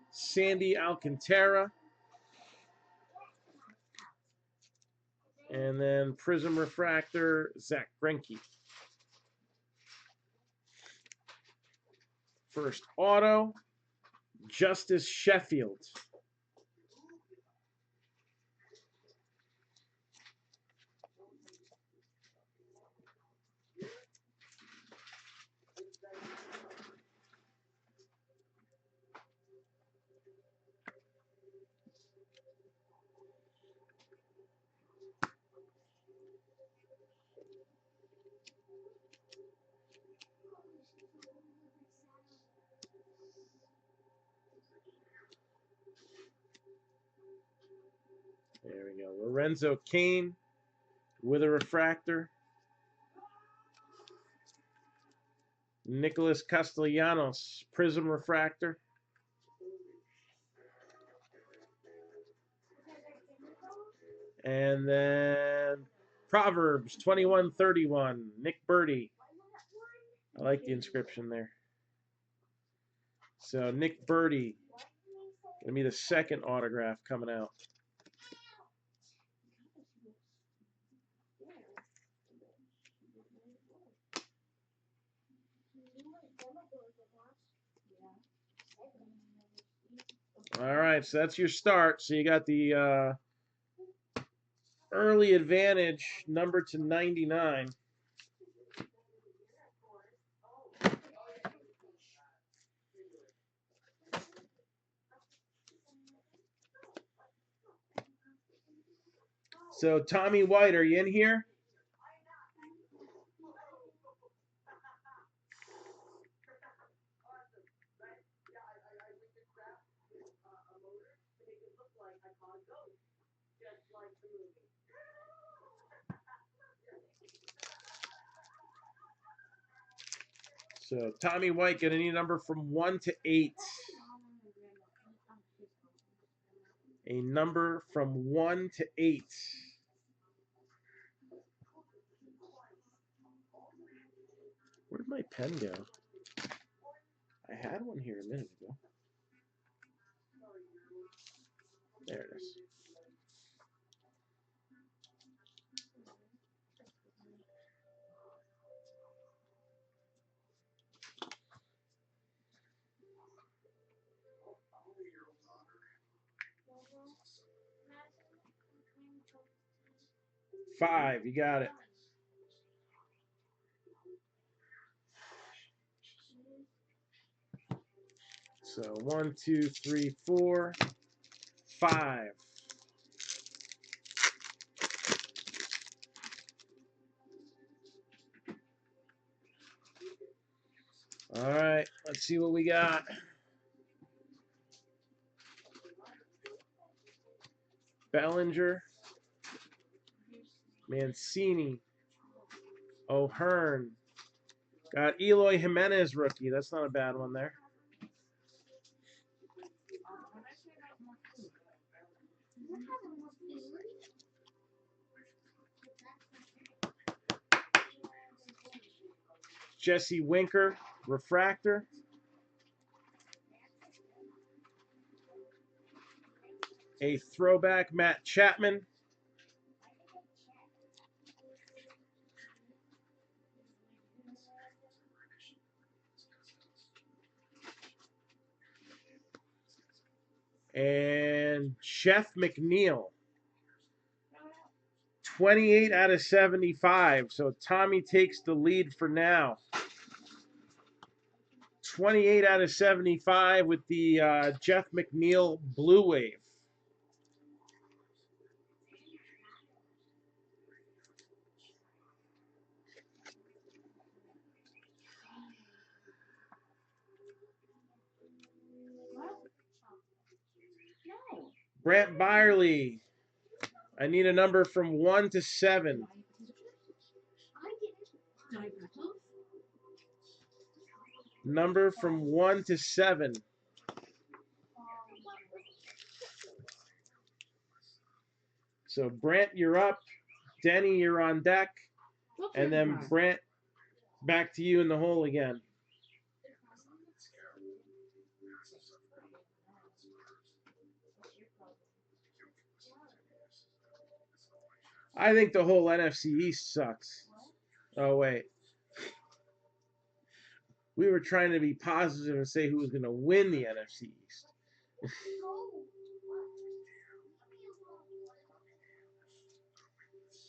Sandy Alcantara. And then Prism Refractor, Zach Greinke. First auto, Justice Sheffield. There we go. Lorenzo Cain with a refractor. Nicholas Castellanos, Prism Refractor. And then Proverbs 21:31, Nick Birdie. I like the inscription there. So Nick Birdie, gonna be the second autograph coming out. All right, so that's your start. So you got the early advantage number to 99. So Tommy White, are you in here? So Tommy White, get any number from 1 to 8. A number from 1 to 8. Where did my pen go? I had one here a minute ago. There it is. Five, you got it. So 1, 2, 3, 4, 5. All right, let's see what we got. Bellinger, Mancini, O'Hearn. Got Eloy Jimenez rookie. That's not a bad one there. Jesse Winker, refractor. A throwback, Matt Chapman. And Jeff McNeil. 28 out of 75. So Tommy takes the lead for now. 28 out of 75 with the Jeff McNeil Blue Wave. Brant Byerly. I need a number from 1 to 7. Number from 1 to 7. So Brant, you're up. Denny, you're on deck. And then Brant, back to you in the hole again. I think the whole NFC East sucks. Oh, wait. We were trying to be positive and say who was going to win the NFC East.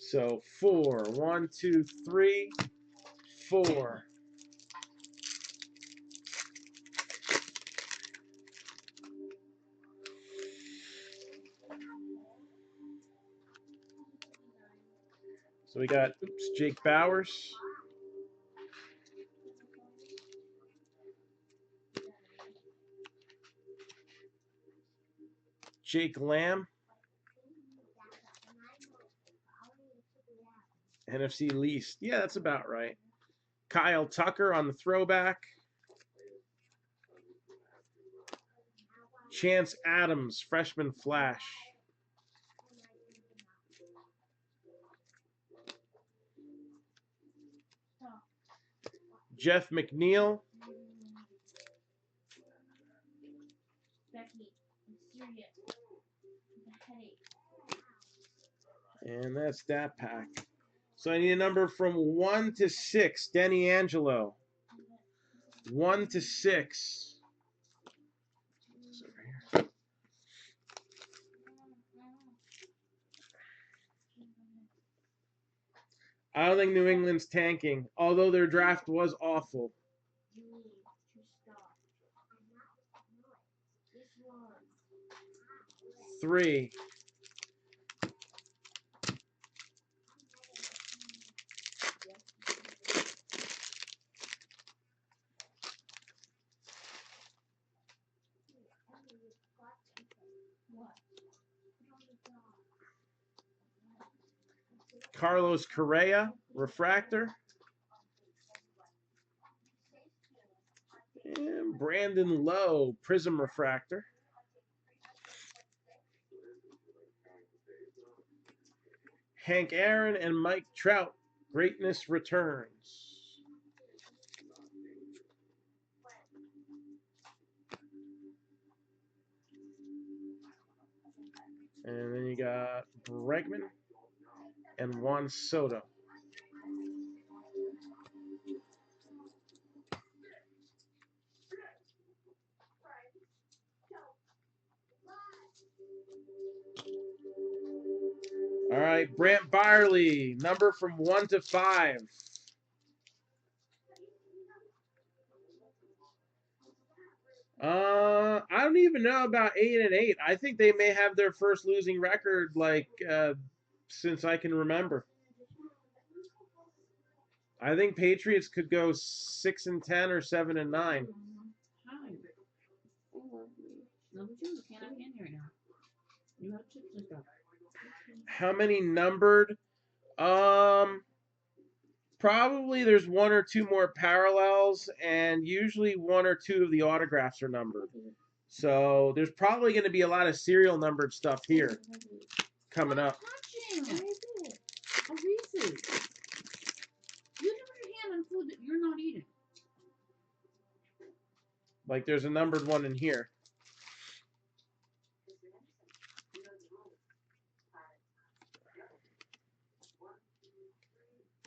So 4. 1, 2, 3, 4. So we got Jake Bowers. Jake Lamb. NFC least. Yeah, that's about right. Kyle Tucker on the throwback. Chance Adams, freshman flash. Jeff McNeil. And that's that pack. So I need a number from 1 to 6. Denny Angelo. 1 to 6. I don't think New England's tanking, although their draft was awful. 3. Carlos Correa, refractor. And Brandon Lowe, prism refractor. Hank Aaron and Mike Trout, greatness returns. And then you got Bregman and Juan Soto. All right, Brant Byerly, number from 1 to 5. I don't even know about 8 and 8. I think they may have their first losing record since I can remember. I think Patriots could go 6 and 10 or 7 and 9. How many numbered? Probably there's 1 or 2 more parallels, and usually 1 or 2 of the autographs are numbered. So there's probably going to be a lot of serial numbered stuff here coming up. You put your hand on food that you're not eating. Like there's a numbered one in here.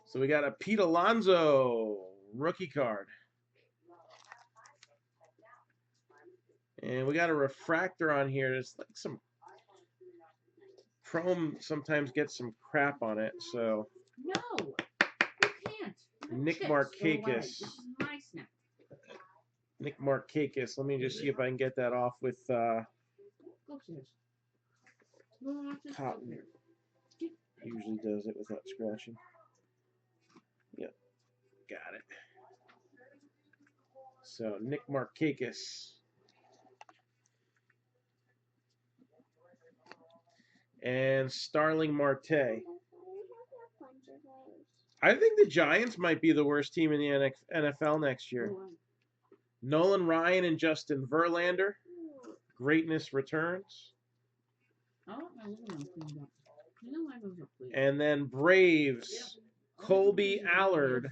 So we got a Pete Alonso rookie card. And we got a refractor on here. There's like some chrome sometimes gets some crap on it, so. No, you can't. Nick Markakis. Nick Markakis. Let me just see if I can get that off with cotton. Usually does it without scratching. Yep, got it. So Nick Markakis. And Starling Marte. I think the Giants might be the worst team in the NFL next year. Nolan Ryan and Justin Verlander. Greatness returns. And then Braves. Colby Allard.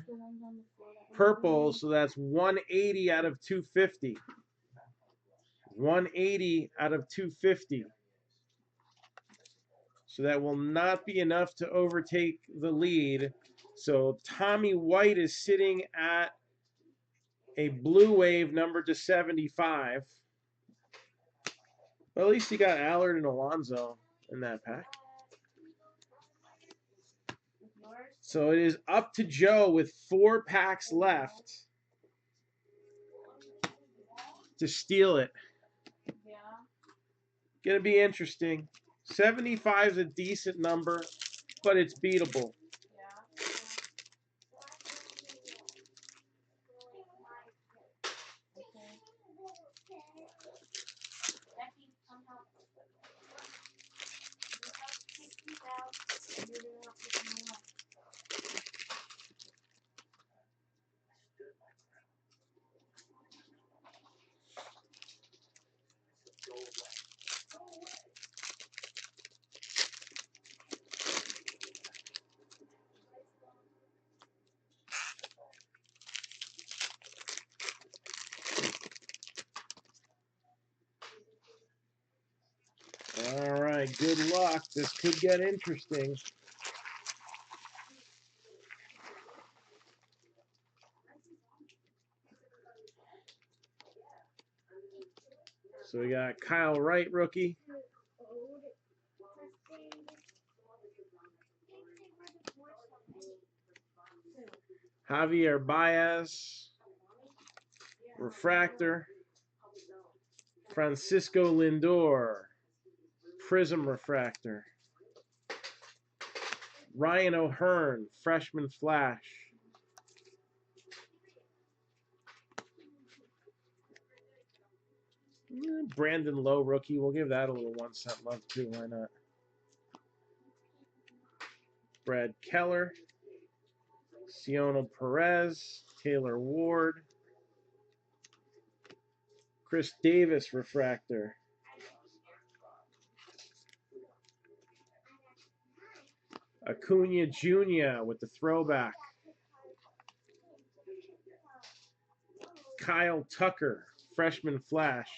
Purple, so that's 180 out of 250. 180 out of 250. So that will not be enough to overtake the lead. So Tommy White is sitting at a Blue Wave number to 75. Well, at least you got Allard and Alonso in that pack. So it is up to Joe with 4 packs left to steal it. Gonna be interesting. 75 is a decent number, but it's beatable. All right, good luck. This could get interesting. So we got Kyle Wright, rookie. Javier Baez, refractor. Francisco Lindor, prism refractor. Ryan O'Hearn, freshman flash. Brandon Lowe, rookie. We'll give that a little 1 cent love too. Why not? Brad Keller, Sionel Perez, Taylor Ward, Chris Davis refractor, Acuna Jr. with the throwback, Kyle Tucker, freshman flash,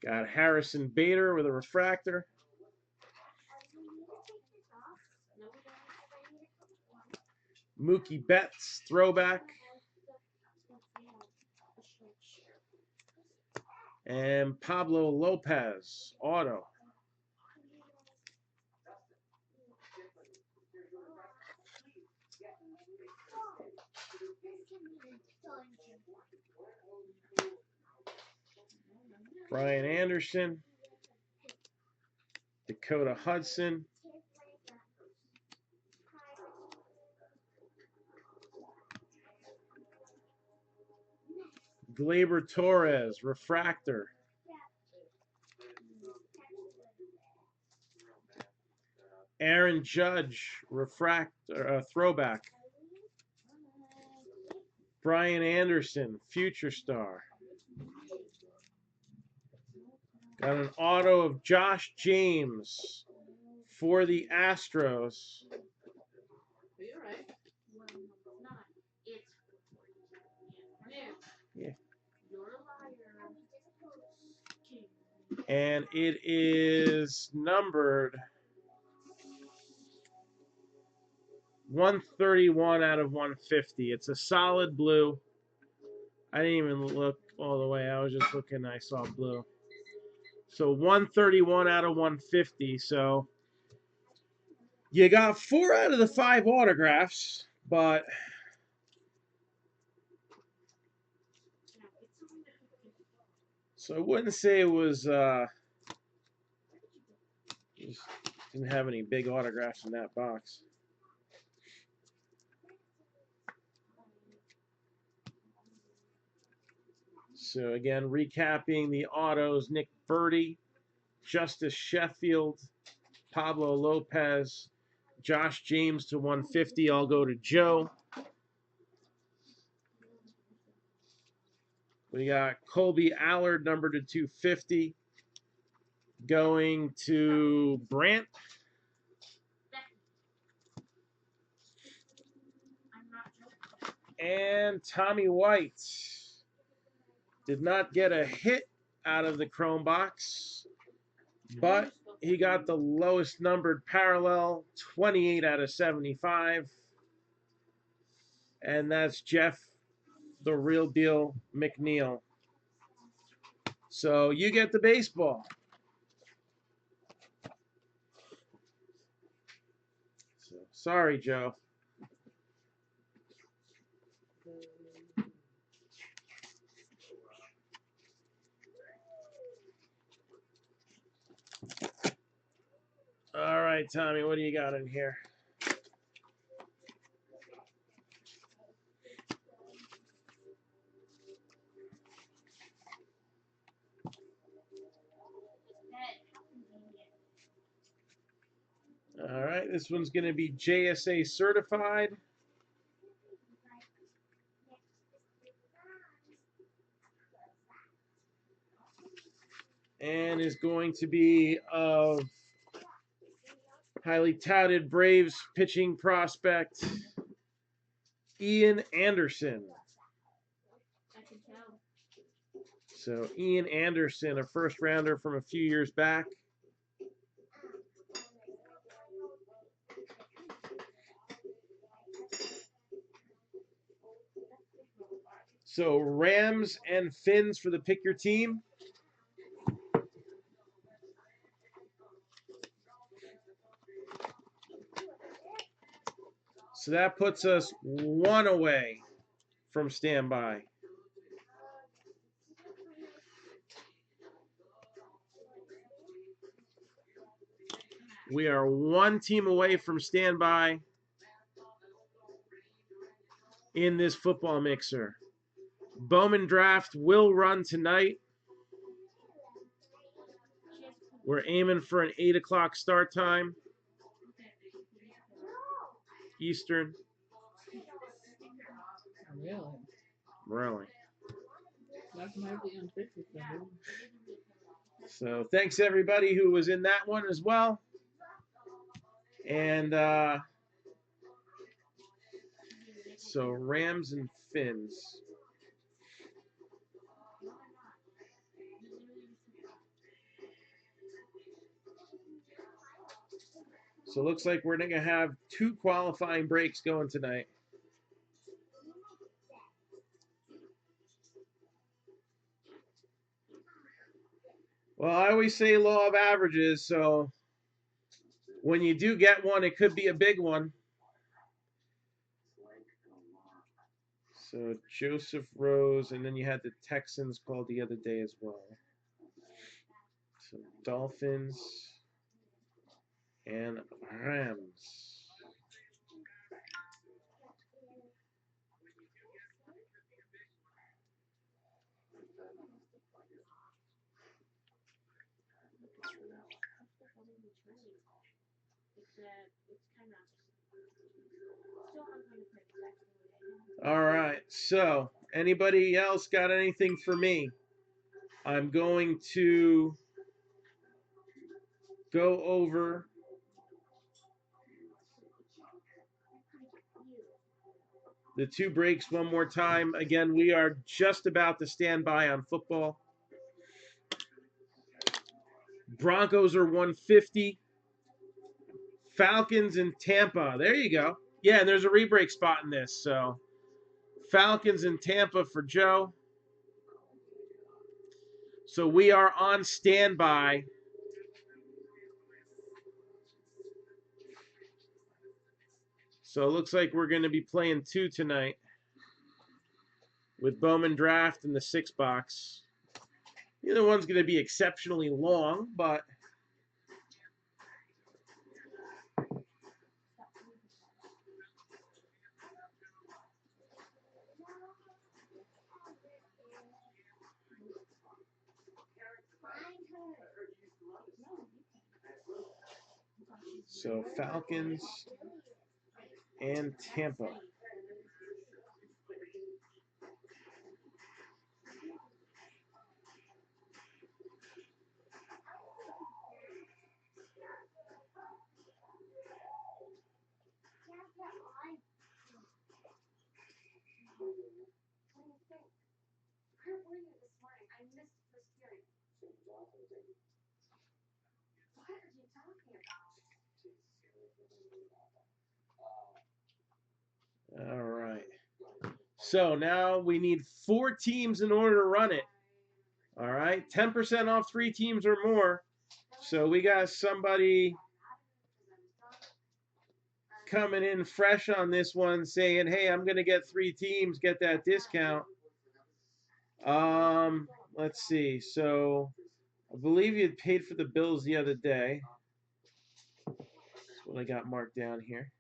got Harrison Bader with a refractor, Mookie Betts throwback, and Pablo Lopez auto. Brian Anderson, Dakota Hudson, Gleyber Torres, refractor, Aaron Judge, refractor, throwback, Brian Anderson, future star. Got an auto of Josh James for the Astros. Yeah. And it is numbered 131 out of 150. It's a solid blue. I didn't even look all the way. I was just looking. I saw blue. So 131 out of 150. So you got 4 out of the 5 autographs, but so I wouldn't say it was just didn't have any big autographs in that box. So again, recapping the autos: Nick Birdie, Justice Sheffield, Pablo Lopez, Josh James to 150. I'll go to Joe. We got Colby Allard, number to 250, going to Brant. And Tommy White did not get a hit out of the Chrome box, but he got the lowest numbered parallel, 28 out of 75. And that's Jeff, the real deal McNeil. So you get the baseball. So, sorry, Joe. All right, Tommy, what do you got in here? All right, this one's going to be JSA certified. And is going to be of highly touted Braves pitching prospect, Ian Anderson. So Ian Anderson, a first rounder from a few years back. So Rams and Finns for the pick your team. So that puts us 1 away from standby. We are one team away from standby in this football mixer. Bowman draft will run tonight. We're aiming for an 8 o'clock start time Eastern. Really? That might be on 50. So thanks everybody who was in that one as well. And so Rams and Finns. So it looks like we're going to have 2 qualifying breaks going tonight. Well, I always say law of averages, so when you do get one, it could be a big one. So Joseph Rose, and then you had the Texans called the other day as well. So Dolphins and Rams. All right, so anybody else got anything for me? I'm going to go over the 2 breaks one more time. Again, we are just about to stand by on football. Broncos are 150. Falcons and Tampa. There you go. Yeah, and there's a rebreak spot in this. So Falcons and Tampa for Joe. So we are on standby. So it looks like we're going to be playing 2 tonight with Bowman Draft in the 6 box. Neither one's going to be exceptionally long, but so Falcons and Tampa. All right. So now we need 4 teams in order to run it. All right. 10% off 3 teams or more. So we got somebody coming in fresh on this one saying, hey, I'm going to get 3 teams, get that discount. Let's see. So I believe you had paid for the Bills the other day. That's what I got marked down here.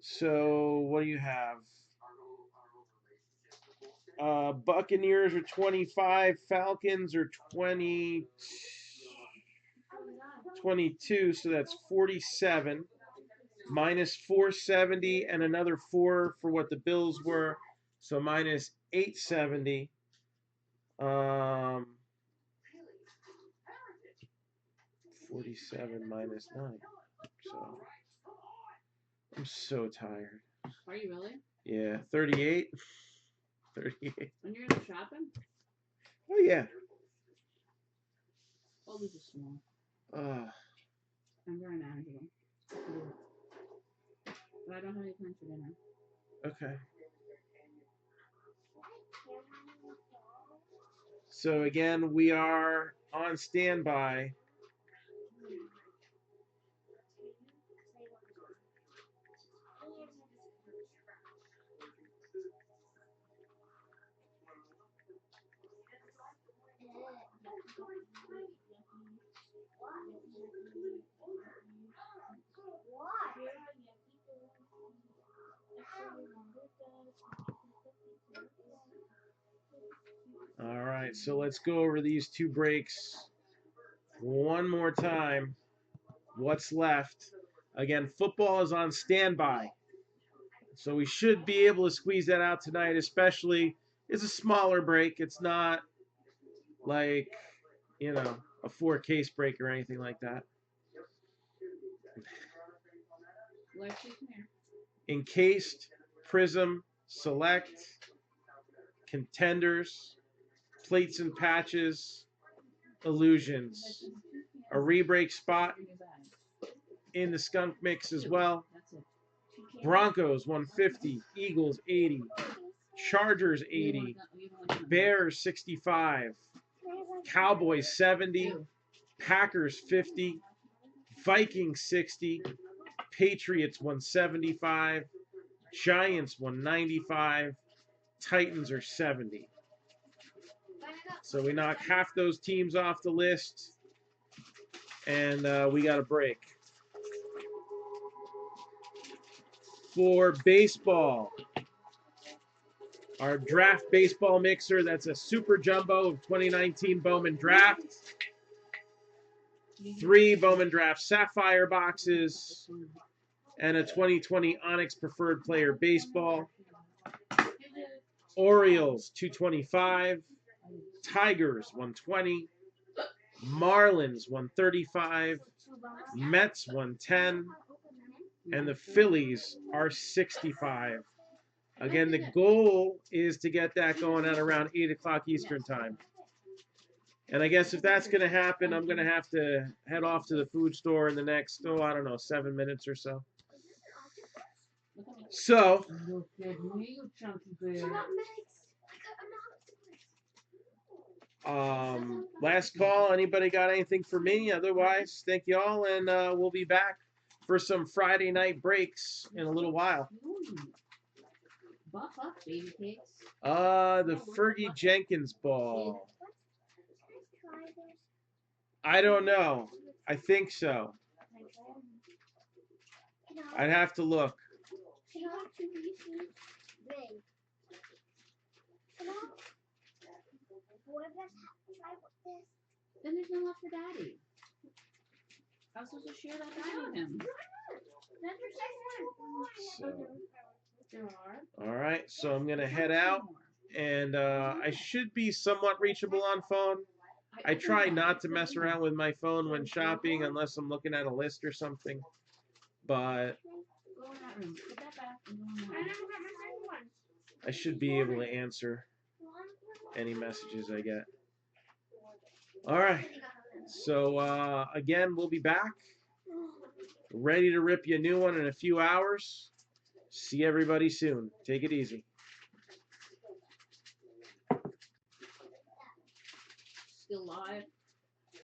So what do you have? Buccaneers are 25, Falcons are 22, so that's 47. Minus 470 and another 4 for what the Bills were, so minus 870. 47 minus 9. So I'm so tired. Are you really? Yeah, 38. 38. When you're in the shopping? Oh yeah. Oh, these are small. I'm very manageable. But I don't have any plans for dinner. Okay. So again, we are on standby. All right, so let's go over these two breaks one more time. What's left? Again, football is on standby. So we should be able to squeeze that out tonight, especially it's a smaller break. It's not like, a 4 case break or anything like that. Lexi, come here. Encased, Prism, Select, Contenders, Plates and Patches, Illusions. A rebreak spot Bring your bag. in the skunk mix as well. That's it. Broncos 150, Eagles 80, Chargers 80, Bears 65, Cowboys 70, Packers 50, Vikings 60, Patriots 175, Giants 195, Titans are 70. So we knock half those teams off the list, and we got a break. For baseball, our draft baseball mixer, that's a super jumbo of 2019 Bowman Draft. 3 Bowman Draft Sapphire boxes, and a 2020 Onyx Preferred Player Baseball. Orioles 225, Tigers 120, Marlins 135, Mets 110, and the Phillies are 65. Again, the goal is to get that going at around 8 o'clock Eastern time. And I guess if that's going to happen, I'm going to have to head off to the food store in the next, 7 minutes or so. So, Look at me, you chunky bear. last call. Anybody got anything for me? Otherwise, thank you all, and we'll be back for some Friday night breaks in a little while. Buff up, baby cakes. The Fergie Jenkins ball. I don't know. I think so. I'd have to look. Then there's no left for Daddy. I was supposed to share that bag with him. So, There are. all right, so I'm gonna head out, and I should be somewhat reachable on phone. I try not to mess around with my phone when shopping unless I'm looking at a list or something. But Go in that room. Put that back and go in that room. I should be able to answer any messages I get. All right. So again, we'll be back, ready to rip you a new one in a few hours. See everybody soon. Take it easy. Still live.